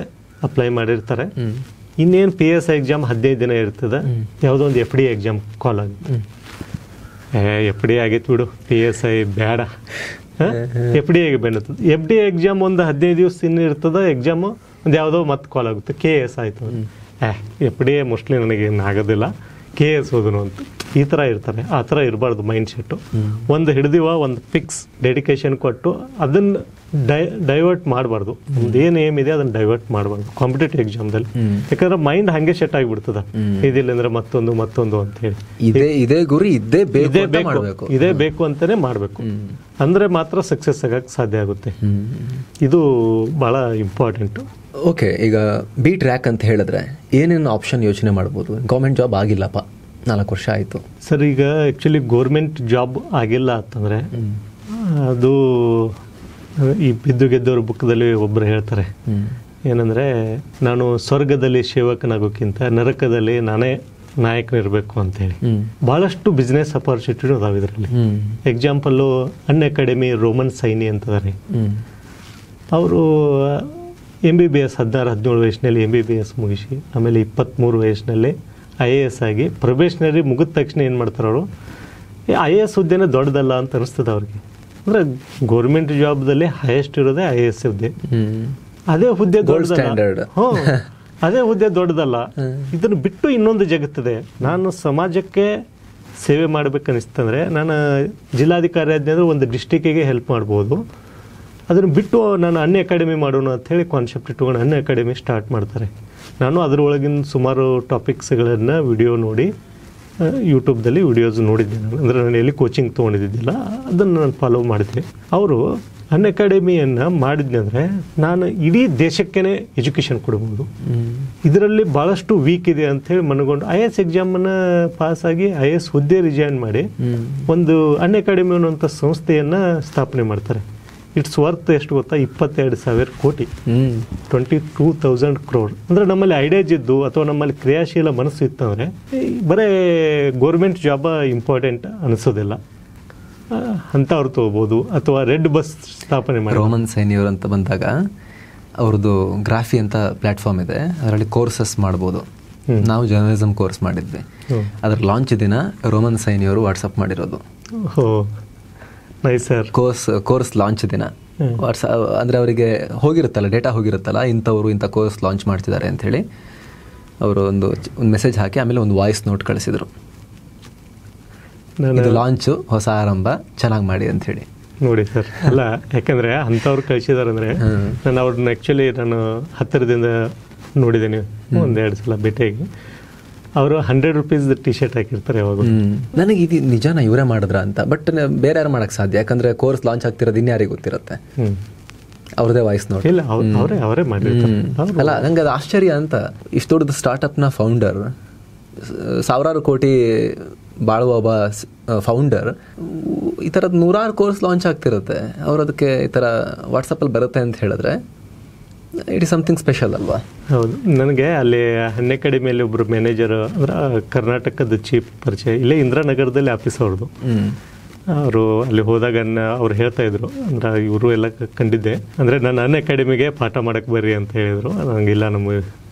ಅಪ್ಲೈ ಮಾಡಿರ್ತಾರೆ. ಇನ್ನೇನು PSI ಎಕ್ಸಾಮ್ 15 ದಿನ ಇರ್ತದೆ, ಯಾವುದೋ ಒಂದು FD ಎಕ್ಸಾಮ್ ಕಾಲ್ ಆಗುತ್ತೆ. FD ಆಗೈತೆ ಬಿಡು, PSI ಬೇಡ, FD ಬೆನ್ನತ್ತದ. FD ಎಕ್ಸಾಮ್ ಒಂದು 15 ದಿವಸ ಇನ್ನು ಇರ್ತದೆ ಎಕ್ಸಾಮು, ಒಂದು ಯಾವುದೋ ಮತ್ತೆ ಕಾಲ್ ಆಗುತ್ತೆ, KS ಆಯಿತು. FD ಮೋಸ್ಟ್ಲಿ ನನಗೆ ಆಗೋದಿಲ್ಲ, KS ಓದನು ಅಂತ ಈ ಥರ ಇರ್ತಾರೆ. ಆ ಥರ ಇರಬಾರ್ದು ಮೈಂಡ್ ಸೆಟ್ಟು. ಒಂದು ಹಿಡ್ದಿವ ಒಂದು ಫಿಕ್ಸ್ ಡೆಡಿಕೇಶನ್ ಕೊಟ್ಟು ಅದನ್ನು ಡೈವರ್ಟ್ ಮಾಡಬಾರ್ದು. ಒಂದು ಏನು ಏಮ್ ಇದೆ ಅದನ್ನು ಡೈವರ್ಟ್ ಮಾಡಬಾರ್ದು ಕಾಂಪಿಟೇಟಿವ್ ಎಕ್ಸಾಮ್ದಲ್ಲಿ. ಯಾಕಂದ್ರೆ ಮೈಂಡ್ ಹಂಗೆ ಸೆಟ್ ಆಗಿಬಿಡ್ತದ, ಇದಿಲ್ಲ ಅಂದ್ರೆ ಮತ್ತೊಂದು ಅಂತ ಹೇಳಿ ಇದೇ ಗುರಿ ಇದೇ ಬೇಕು ಅಂತಾನೆ ಮಾಡಬೇಕು. ಅಂದ್ರೆ ಮಾತ್ರ ಸಕ್ಸಸ್ ಆಗಕ್ಕೆ ಸಾಧ್ಯ ಆಗುತ್ತೆ. ಇದು ಬಹಳ ಇಂಪಾರ್ಟೆಂಟು. ಓಕೆ, ಈಗ ಬಿ ಟ್ರ್ಯಾಕ್ ಅಂತ ಹೇಳಿದ್ರೆ ಏನೇನು ಆಪ್ಷನ್ ಯೋಚನೆ ಮಾಡ್ಬೋದು? ಗೌರ್ಮೆಂಟ್ ಜಾಬ್ ಆಗಿಲ್ಲಪ್ಪ, 4 ವರ್ಷ ಆಯಿತು ಸರ್. ಈಗ ಆ್ಯಕ್ಚುಲಿ ಗೋರ್ಮೆಂಟ್ ಜಾಬ್ ಆಗಿಲ್ಲ ಅಂತಂದರೆ ಅದು ಈ ಬಿದ್ದು ಗೆದ್ದವ್ರ ಬುಕ್ದಲ್ಲಿ ಒಬ್ಬರು ಹೇಳ್ತಾರೆ ಏನಂದರೆ, ನಾನು ಸ್ವರ್ಗದಲ್ಲಿ ಸೇವಕನಾಗೋಕ್ಕಿಂತ ನರಕದಲ್ಲಿ ನಾನೇ ನಾಯಕನಿರಬೇಕು ಅಂತೇಳಿ. ಭಾಳಷ್ಟು ಬಿಸ್ನೆಸ್ ಅಪಾರ್ಚುನಿಟಿನೂ ಅದಾವೆ ಇದರಲ್ಲಿ. ಎಕ್ಸಾಂಪಲ್ಲು ಅನ್ ಅಕಾಡೆಮಿ ರೋಮನ್ ಸೈನಿ ಅಂತದಾರೆ. ಅವರು MBBS 16-17 ವಯಸ್ಸಿನಲ್ಲಿ MBBS ಮುಗಿಸಿ ಆಮೇಲೆ 23 ವಯಸ್ಸಿನಲ್ಲಿ IAS ಆಗಿ ಪ್ರೊಬೇಷನರಿ ಮುಗಿದ ತಕ್ಷಣ ಏನು ಮಾಡ್ತಾರೆ ಅವರು, IAS ಹುದ್ದೆನೇ ದೊಡ್ಡದಲ್ಲ ಅಂತ ಅನಿಸ್ತದೆ ಅವ್ರಿಗೆ. ಅಂದರೆ ಗೌರ್ಮೆಂಟ್ ಜಾಬ್ದಲ್ಲಿ ಹೈಯೆಸ್ಟ್ ಇರೋದೇ IAS ಹುದ್ದೆ. ಅದೇ ಹುದ್ದೆ ದೊಡ್ಡದಲ್ಲ. ಅದೇ ಹುದ್ದೆ ದೊಡ್ಡದಲ್ಲ. ಇದನ್ನು ಬಿಟ್ಟು ಇನ್ನೊಂದು ಜಗತ್ತಿದೆ. ನಾನು ಸಮಾಜಕ್ಕೆ ಸೇವೆ ಮಾಡ್ಬೇಕನ್ನಿಸ್ತಂದ್ರೆ ನಾನು ಜಿಲ್ಲಾಧಿಕಾರಿ ಆದ್ಮೇಲೆ ಒಂದು ಡಿಸ್ಟಿಕ್ಕಿಗೆ ಹೆಲ್ಪ್ ಮಾಡ್ಬೋದು. ಅದನ್ನು ಬಿಟ್ಟು ನಾನು ಅನ್ ಅಕಾಡೆಮಿ ಮಾಡೋಣ ಅಂಥೇಳಿ ಕಾನ್ಸೆಪ್ಟ್ ಇಟ್ಕೊಂಡು ಅನ್ ಅಕಾಡೆಮಿ ಸ್ಟಾರ್ಟ್ ಮಾಡ್ತಾರೆ. ನಾನು ಅದರೊಳಗಿನ ಸುಮಾರು ಟಾಪಿಕ್ಸ್ಗಳನ್ನು ವಿಡಿಯೋ ನೋಡಿ ಯೂಟ್ಯೂಬ್ದಲ್ಲಿ ವಿಡಿಯೋಸ್ ನೋಡಿದ್ದೆ. ಅಂದರೆ ನಾನು ಎಲ್ಲಿ ಕೋಚಿಂಗ್ ತೊಗೊಂಡಿದ್ದಿಲ್ಲ, ಅದನ್ನು ನಾನು ಫಾಲೋ ಮಾಡಿದ್ದೆ. ಅವರು ಅನ್ ಅಕಾಡೆಮಿಯನ್ನು ಮಾಡಿದ್ನಿ ಅಂದರೆ ನಾನು ಇಡೀ ದೇಶಕ್ಕೇ ಎಜುಕೇಷನ್ ಕೊಡ್ಬೋದು. ಇದರಲ್ಲಿ ಭಾಳಷ್ಟು ವೀಕ್ ಇದೆ ಅಂಥೇಳಿ ಮನಗೊಂಡು IAS ಎಕ್ಸಾಮನ್ನು ಪಾಸಾಗಿ IAS ಹುದ್ದೆ ರಿಜೈನ್ ಮಾಡಿ ಒಂದು ಅನ್ ಅಕಾಡೆಮಿ ಅನ್ನುವಂಥ ಸಂಸ್ಥೆಯನ್ನು ಸ್ಥಾಪನೆ ಮಾಡ್ತಾರೆ. ಇಟ್ಸ್ ವರ್ತ್ ಎಷ್ಟು ಗೊತ್ತಾ? 22,000 ಕೋಟಿ, 22,000 crore. ಅಂದರೆ ನಮ್ಮಲ್ಲಿ ಐಡಿಯಾಸ್ ಇದ್ದು ಅಥವಾ ನಮ್ಮಲ್ಲಿ ಕ್ರಿಯಾಶೀಲ ಮನಸ್ಸು ಇತ್ತಂದರೆ ಬರೀ ಗೋರ್ಮೆಂಟ್ ಜಾಬ ಇಂಪಾರ್ಟೆಂಟ್ ಅನಿಸೋದಿಲ್ಲ. ಅಂಥವ್ರು ತೊಗೋಬೋದು. ಅಥವಾ ರೆಡ್ ಬಸ್ ಸ್ಥಾಪನೆ ಮಾಡಿ ರೋಮನ್ ಸೈನಿಯವರು ಅಂತ ಬಂದಾಗ ಅವ್ರದ್ದು ಗ್ರಾಫಿ ಅಂತ ಪ್ಲಾಟ್ಫಾರ್ಮ್ ಇದೆ, ಅದರಲ್ಲಿ ಕೋರ್ಸಸ್ ಮಾಡ್ಬೋದು. ನಾವು ಜರ್ನಲಿಸಮ್ ಕೋರ್ಸ್ ಮಾಡಿದ್ವಿ. ಅದರ ಲಾಂಚ್ ದಿನ ರೋಮನ್ ಸೈನಿಯವರು ವಾಟ್ಸಪ್ ಮಾಡಿರೋದು. Nice sir. ಕೋರ್ಸ್ ಲಾಂಚ್ ದಿನ ಅಂದರೆ ಅವರಿಗೆ ಹೋಗಿರುತ್ತಲ್ಲ, ಡೇಟಾ ಹೋಗಿರುತ್ತಲ್ಲ, ಇಂಥವ್ರು ಇಂಥ ಕೋರ್ಸ್ ಲಾಂಚ್ ಮಾಡ್ತಿದ್ದಾರೆ ಅಂಥೇಳಿ ಅವರು ಒಂದು ಮೆಸೇಜ್ ಹಾಕಿ ಆಮೇಲೆ ಒಂದು ವಾಯ್ಸ್ ನೋಟ್ ಕಳಿಸಿದರು. ಇದು ಲಾಂಚು, ಹೊಸ ಆರಂಭ, ಚೆನ್ನಾಗಿ ಮಾಡಿ ಅಂಥೇಳಿ. ನೋಡಿ ಸರ್, ಅಲ್ಲ ಯಾಕಂದರೆ ಅಂಥವ್ರು ಕಳಿಸಿದಾರೆ ಅಂದರೆ ನಾನು ಅವ್ರನ್ನ ಆ್ಯಕ್ಚುಲಿ ನಾನು ಹತ್ತಿರದಿಂದ ನೋಡಿದ್ದೇನೆ, 1-2 ಸಲ ಭೇಟಿಯಾಗಿ. ಅವರು 100 ರೂಪೀಸ್ ಟಿ ಶರ್ಟ್ ಹಾಕಿರ್ತಾರೆ ಯಾವಾಗ. ನನಗೆ ಇದು ನಿಜಾನ ಇವರೇ ಮಾಡಿದ್ರ ಅಂತ, ಬಟ್ ಬೇರೆ ಯಾರು ಮಾಡೋಕ್ಕೆ ಸಾಧ್ಯ? ಯಾಕಂದರೆ ಕೋರ್ಸ್ ಲಾಂಚ್ ಆಗ್ತಿರೋದು ಇನ್ಯಾರಿಗೆ ಗೊತ್ತಿರುತ್ತೆ. ಅವ್ರದೇ ವಾಯ್ಸ್ ನೋಡಿ. ಇಲ್ಲ, ಅವರೇ ಮಾಡಿರ್ತಾರೆ. ಅಲ್ಲ, ನಂಗೆ ಅದು ಆಶ್ಚರ್ಯ ಅಂತ. ಇಷ್ಟು ದೊಡ್ಡದು ಸ್ಟಾರ್ಟಪ್ನ ಫೌಂಡರ್, ಸಾವಿರಾರು ಕೋಟಿ ಬಾಳುವ ಒಬ್ಬ ಫೌಂಡರ್, ಈ ಥರದ್ದು 100 ಕೋರ್ಸ್ ಲಾಂಚ್ ಆಗ್ತಿರುತ್ತೆ. ಅವ್ರು ಅದಕ್ಕೆ ಈ ಥರ ವಾಟ್ಸಪ್ಪಲ್ಲಿ ಬರುತ್ತೆ ಅಂತ ಹೇಳಿದ್ರೆ ಇಟ್ ಇಸ್ ಸಮಥಿಂಗ್ ಸ್ಪೆಷಲ್ ಅಲ್ವಾ? ಹೌದು. ನನಗೆ ಅಲ್ಲಿ ಅನ್ ಅಕಾಡೆಮಿಯಲ್ಲಿ ಒಬ್ಬರು ಮ್ಯಾನೇಜರ್, ಅಂದ್ರೆ ಕರ್ನಾಟಕದ ಚೀಫ್ ಪರಿಚಯ, ಇಲ್ಲೇ ಇಂದಿರಾನಗರದಲ್ಲಿ ಆಫೀಸ್ ಅವ್ರದ್ದು. ಅವರು ಅಲ್ಲಿ ಹೋದಾಗ ಅವ್ರು ಹೇಳ್ತಾ ಇದ್ರು, ಅಂದ್ರೆ ಇವರು ಎಲ್ಲ ಕಂಡಿದ್ದೆ, ಅಂದರೆ ನಾನು ಅನ್ ಅಕಾಡೆಮಿಗೆ ಪಾಠ ಮಾಡಕ್ಕೆ ಬರ್ರಿ ಅಂತ ಹೇಳಿದರು. ನನಗಿಲ್ಲ, ನಮಗೆ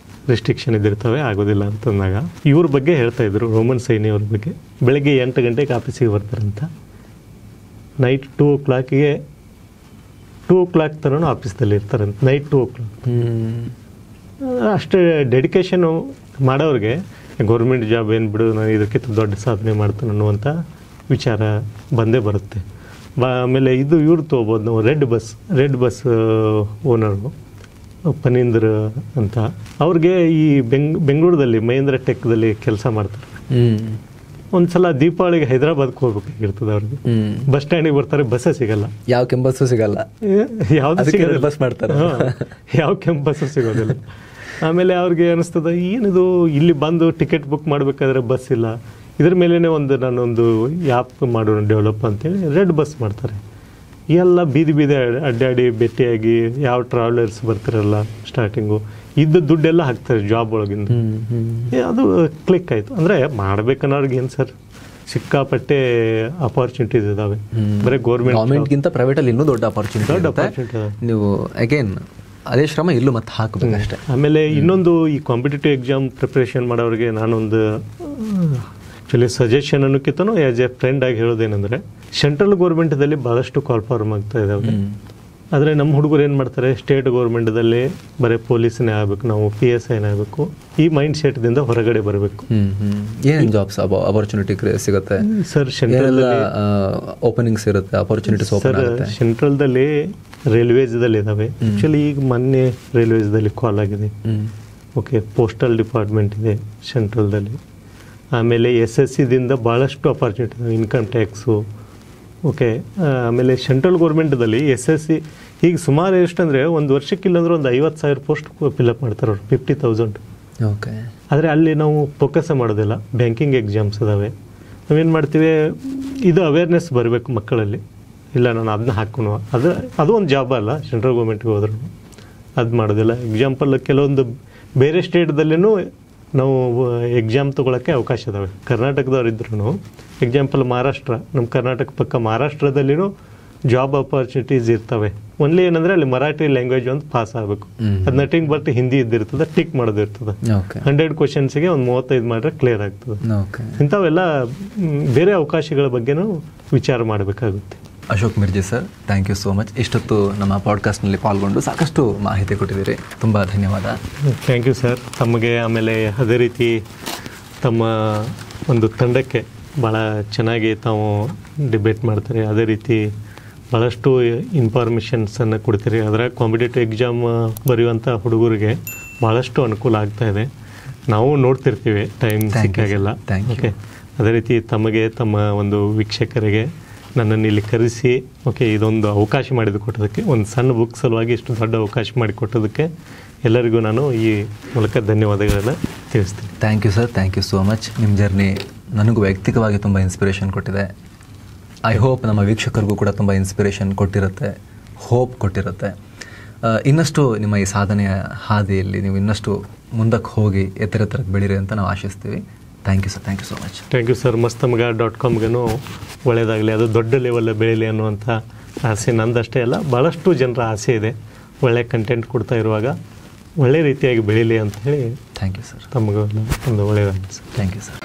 ರೆಸ್ಟ್ರಿಕ್ಷನ್ ಇದ್ದಿರ್ತವೆ, ಆಗೋದಿಲ್ಲ ಅಂತಂದಾಗ ಇವ್ರ ಬಗ್ಗೆ ಹೇಳ್ತಾ ಇದ್ರು, ರೋಮನ್ ಸೈನಿ ಅವ್ರ ಬಗ್ಗೆ. ಬೆಳಗ್ಗೆ 8 ಗಂಟೆಗೆ ಆಫೀಸಿಗೆ ಬರ್ತಾರಂತ, ನೈಟ್ 2 o'clockಗೆ 2 o'clock ತನಕ ಆಫೀಸ್ದಲ್ಲಿ ಇರ್ತಾರಂತ, ನೈಟ್ 2 o'clock. ಅಷ್ಟೇ ಡೆಡಿಕೇಶನು ಮಾಡೋರಿಗೆ ಗೌರ್ಮೆಂಟ್ ಜಾಬ್ ಏನು ಬಿಡು, ನಾನು ಇದಕ್ಕಿಂತ ದೊಡ್ಡ ಸಾಧನೆ ಮಾಡ್ತಾನೆ ಅನ್ನುವಂಥ ವಿಚಾರ ಬಂದೇ ಬರುತ್ತೆ. ಆಮೇಲೆ ಇದು ಇವ್ರು ತೊಗೋಬೋದು ನಾವು, ರೆಡ್ ಬಸ್ ಓನರು ಪನೀಂದ್ರ ಅಂತ. ಅವ್ರಿಗೆ ಈ ಬೆಂಗಳೂರಲ್ಲಿ ಮಹೇಂದ್ರ ಟೆಕ್ದಲ್ಲಿ ಕೆಲಸ ಮಾಡ್ತಾರೆ. ಒಂದ್ಸಲ ದೀಪಾವಳಿಗೆ ಹೈದರಾಬಾದ್ಗೆ ಹೋಗ್ಬೇಕಾಗಿರ್ತದೆ ಅವ್ರಿಗೆ. ಬಸ್ ಸ್ಟ್ಯಾಂಡಿಗೆ ಬರ್ತಾರೆ, ಬಸ್ಸೇ ಸಿಗಲ್ಲ, ಯಾವ ಕೆಂಬಸ್ಸು ಸಿಗಲ್ಲ, ಯಾವ್ದು ಸಿಗೋದಿಲ್ಲ, ಬಸ್ ಮಾಡ್ತಾರೆ, ಯಾವ ಕೆಂಬಸ್ಸು ಸಿಗೋದಿಲ್ಲ. ಆಮೇಲೆ ಅವ್ರಿಗೆ ಅನಿಸ್ತದೆ, ಏನಿದು ಇಲ್ಲಿ ಬಂದು ಟಿಕೆಟ್ ಬುಕ್ ಮಾಡಬೇಕಾದ್ರೆ ಬಸ್ ಇಲ್ಲ, ಇದ್ರ ಮೇಲೇ ನಾನೊಂದು ಆ್ಯಪ್ ಮಾಡೋಣ ಡೆವಲಪ್ ಅಂತೇಳಿ ರೆಡ್ ಬಸ್ ಮಾಡ್ತಾರೆ. ಎಲ್ಲ ಬೀದಿ ಅಡ್ಡಾಡಿ ಭೇಟಿಯಾಗಿ ಯಾವ ಟ್ರಾವೆಲರ್ಸ್ ಬರ್ತಾರಲ್ಲ ಸ್ಟಾರ್ಟಿಂಗು, ಇದ್ದ ದುಡ್ಡೆಲ್ಲ ಹಾಕ್ತಾರೆ ಜಾಬ್ ಒಳಗಿಂದ. ಅದು ಕ್ಲಿಕ್ ಆಯಿತು. ಅಂದರೆ ಮಾಡ್ಬೇಕನ್ನೋರ್ಗೆ ಏನು ಸರ್, ಸಿಕ್ಕಾಪಟ್ಟೆ ಅಪಾರ್ಚುನಿಟೀಸ್ ಇದಾವೆ. ಬರೀ ಗೌರ್ಮೆಂಟ್ಗಿಂತ ಪ್ರೈವೇಟಲ್ಲಿ ಇನ್ನೂ ದೊಡ್ಡ ಅಪಾರ್ಚುನಿಟಿ. ನೀವು ಅಗೇನ್ ಅದೇ ಶ್ರಮ ಇಲ್ಲೂ ಮತ್ತೆ ಹಾಕಬೇಕು ಅಷ್ಟೇ. ಆಮೇಲೆ ಇನ್ನೊಂದು, ಈ ಕಾಂಪಿಟೇಟಿವ್ ಎಕ್ಸಾಮ್ ಪ್ರಿಪ್ರೇಷನ್ ಮಾಡೋರಿಗೆ ನಾನೊಂದು ಆ್ಯಕ್ಚುಲಿ ಸಜೆಷನ್ ಅನ್ನೋಕ್ಕಿಂತನೂ ಆ್ಯಸ್ ಎ ಫ್ರೆಂಡ್ ಆಗಿ ಹೇಳೋದೇನೆಂದರೆ, ಸೆಂಟ್ರಲ್ ಗೌರ್ಮೆಂಟ್ದಲ್ಲಿ ಭಾಳಷ್ಟು ಕಾಲ್ ಫಾರ್ಮ್ ಆಗ್ತಾ ಇದ್ದಾವೆ. ಆದರೆ ನಮ್ಮ ಹುಡುಗರು ಏನು ಮಾಡ್ತಾರೆ, ಸ್ಟೇಟ್ ಗೌರ್ಮೆಂಟ್ದಲ್ಲಿ ಬರೀ ಪೊಲೀಸನೇ ಆಗಬೇಕು, ನಾವು PSIನೇ ಆಗಬೇಕು, ಈ ಮೈಂಡ್ ಸೆಟ್ದಿಂದ ಹೊರಗಡೆ ಬರಬೇಕು. ಏನು ಜಾಬ್ಸ್ ಅಪರ್ಚುನಿಟಿ ಸಿಗುತ್ತೆ ಸರ್? ಸೆಂಟ್ರಲ್ ಓಪನಿಂಗ್ಸ್ ಇರುತ್ತೆ, ಅಪರ್ಚುನಿಟೀಸ್ ಸರ್ ಸೆಂಟ್ರಲ್ದಲ್ಲಿ ರೇಲ್ವೇಸ್ದಲ್ಲಿ ಇದ್ದಾವೆ. ಆ್ಯಕ್ಚುಲಿ ಈಗ ಮೊನ್ನೆ ರೇಲ್ವೇಸ್ದಲ್ಲಿ ಕಾಲ್ ಆಗಿದೆ. ಓಕೆ, ಪೋಸ್ಟಲ್ ಡಿಪಾರ್ಟ್ಮೆಂಟ್ ಇದೆ ಸೆಂಟ್ರಲ್ದಲ್ಲಿ. ಆಮೇಲೆ SSCದಿಂದ ಭಾಳಷ್ಟು ಅಪಾರ್ಚುನಿಟಿ ಇದೆ, ಇನ್ಕಮ್ ಟ್ಯಾಕ್ಸು. ಓಕೆ, ಆಮೇಲೆ ಸೆಂಟ್ರಲ್ ಗೌರ್ಮೆಂಟ್ದಲ್ಲಿ SSC ಈಗ ಸುಮಾರು ಎಷ್ಟಂದರೆ ಒಂದು ವರ್ಷಕ್ಕಿಲ್ಲಂದ್ರೆ ಒಂದು 50,000 ಪೋಸ್ಟ್ ಫಿಲಪ್ ಮಾಡ್ತಾರೆ ಅವ್ರು, 50,000. ಓಕೆ. ಆದರೆ ಅಲ್ಲಿ ನಾವು ಫೋಕಸ್ ಮಾಡೋದಿಲ್ಲ. ಬ್ಯಾಂಕಿಂಗ್ ಎಕ್ಸಾಮ್ಸ್ ಅದಾವೆ, ನಾವೇನು ಮಾಡ್ತೀವಿ, ಇದು ಅವೇರ್ನೆಸ್ ಬರಬೇಕು ಮಕ್ಕಳಲ್ಲಿ. ಇಲ್ಲ ನಾನು ಅದನ್ನ ಹಾಕೋಣ, ಅದು ಒಂದು ಜಾಬ್ ಅಲ್ಲ, ಸೆಂಟ್ರಲ್ ಗೌರ್ಮೆಂಟ್ಗೆ ಹೋದ್ರೂ ಅದು ಮಾಡೋದಿಲ್ಲ. ಎಕ್ಸಾಂಪಲ್ ಕೆಲವೊಂದು ಬೇರೆ ಸ್ಟೇಟ್ದಲ್ಲೂ ನಾವು ಎಕ್ಸಾಮ್ ತೊಗೊಳಕ್ಕೆ ಅವಕಾಶ ಇದಾವೆ. ಕರ್ನಾಟಕದವ್ರು ಇದ್ರೂ ಎಕ್ಸಾಂಪಲ್ ಮಹಾರಾಷ್ಟ್ರ, ನಮ್ಮ ಕರ್ನಾಟಕ ಪಕ್ಕ ಮಹಾರಾಷ್ಟ್ರದಲ್ಲಿನೂ ಜಾಬ್ ಆಪರ್ಚುನಿಟೀಸ್ ಇರ್ತವೆ. ಒನ್ಲಿ ಏನಂದರೆ ಅಲ್ಲಿ ಮರಾಠಿ ಲ್ಯಾಂಗ್ವೇಜ್ ಒಂದು ಪಾಸ್ ಆಗಬೇಕು. ಅದು ನಟಿಂಗ್ ಬಟ್ ಹಿಂದಿ ಇದ್ದಿರ್ತದೆ, ಟಿಕ್ ಮಾಡೋದಿರ್ತದೆ. 100 ಕ್ವಶನ್ಸ್ಗೆ ಒಂದು 35 ಮಾಡಿದ್ರೆ ಕ್ಲಿಯರ್ ಆಗ್ತದೆ. ಇಂಥವೆಲ್ಲ ಬೇರೆ ಅವಕಾಶಗಳ ಬಗ್ಗೆನೂ ವಿಚಾರ ಮಾಡಬೇಕಾಗುತ್ತೆ. Ashok Mirji sir, thank you so much. ಇಷ್ಟೊತ್ತು ನಮ್ಮ ಪಾಡ್ಕಾಸ್ಟ್ನಲ್ಲಿ ಪಾಲ್ಗೊಂಡು ಸಾಕಷ್ಟು ಮಾಹಿತಿ ಕೊಟ್ಟಿದ್ದೀರಿ, ತುಂಬ ಧನ್ಯವಾದ. ಥ್ಯಾಂಕ್ ಯು ಸರ್ ತಮಗೆ. ಆಮೇಲೆ ಅದೇ ರೀತಿ ತಮ್ಮ ಒಂದು ತಂಡಕ್ಕೆ ಭಾಳ ಚೆನ್ನಾಗಿ ತಾವು ಡಿಬೇಟ್ ಮಾಡ್ತಾರೆ, ಅದೇ ರೀತಿ ಭಾಳಷ್ಟು ಇನ್ಫಾರ್ಮೇಷನ್ಸನ್ನು ಕೊಡ್ತೀರಿ. ಅದರ ಕಾಂಪಿಟೇಟಿವ್ ಎಕ್ಸಾಮ್ ಬರೆಯುವಂಥ ಹುಡುಗರಿಗೆ ಭಾಳಷ್ಟು ಅನುಕೂಲ ಆಗ್ತಾಯಿದೆ. ನಾವು ನೋಡ್ತಿರ್ತೀವಿ ಟೈಮ್ ಸಿಕ್ಕಾಗೆಲ್ಲ. ಓಕೆ, ಅದೇ ರೀತಿ ತಮಗೆ, ತಮ್ಮ ಒಂದು ವೀಕ್ಷಕರಿಗೆ ನನ್ನನ್ನು ಇಲ್ಲಿ ಕರೆಸಿ ಇದೊಂದು ಅವಕಾಶ ಮಾಡಿಕೊಟ್ಟೋದಕ್ಕೆ, ಒಂದು ಸಣ್ಣ ಬುಕ್ ಸಲುವಾಗಿ ಇಷ್ಟು ದೊಡ್ಡ ಅವಕಾಶ ಮಾಡಿಕೊಟ್ಟೋದಕ್ಕೆ ಎಲ್ಲರಿಗೂ ನಾನು ಈ ಮೂಲಕ ಧನ್ಯವಾದಗಳನ್ನು ತಿಳಿಸ್ತೀನಿ. Thank you sir, thank you so much. ನಿಮ್ಮ ಜರ್ನಿ ನನಗೂ ವೈಯಕ್ತಿಕವಾಗಿ ತುಂಬ ಇನ್ಸ್ಪಿರೇಷನ್ ಕೊಟ್ಟಿದೆ. ಐ ಹೋಪ್ ನಮ್ಮ ವೀಕ್ಷಕರಿಗೂ ಕೂಡ ತುಂಬ ಇನ್ಸ್ಪಿರೇಷನ್ ಕೊಟ್ಟಿರುತ್ತೆ, ಹೋಪ್ ಕೊಟ್ಟಿರುತ್ತೆ. ಇನ್ನಷ್ಟು ನಿಮ್ಮ ಈ ಸಾಧನೆಯ ಹಾದಿಯಲ್ಲಿ ನೀವು ಇನ್ನಷ್ಟು ಮುಂದಕ್ಕೆ ಹೋಗಿ ಎತ್ತರಕ್ಕೆ ಬೆಳೀರಿ ಅಂತ ನಾವು ಆಶಿಸ್ತೀವಿ. Thank you sir, thank you so much. Thank you sir. ಮಸ್ತಮಗ.comಗೂ ಒಳ್ಳೆಯದಾಗಲಿ, ಅದು ದೊಡ್ಡ ಲೆವೆಲ್ ಬೆಳೀಲಿ ಅನ್ನುವಂಥ ಆಸೆ ನಂದಷ್ಟೇ ಅಲ್ಲ, ಭಾಳಷ್ಟು ಜನರ ಆಸೆ ಇದೆ. ಒಳ್ಳೆಯ ಕಂಟೆಂಟ್ ಕೊಡ್ತಾ ಇರುವಾಗ ಒಳ್ಳೆ ರೀತಿಯಾಗಿ ಬೆಳೀಲಿ ಅಂತ ಹೇಳಿ ಥ್ಯಾಂಕ್ ಯು ಸರ್. ತಮಗೂ ಒಂದು ಒಳ್ಳೆಯದಾಗಲಿ ಸರ್. Thank you sir.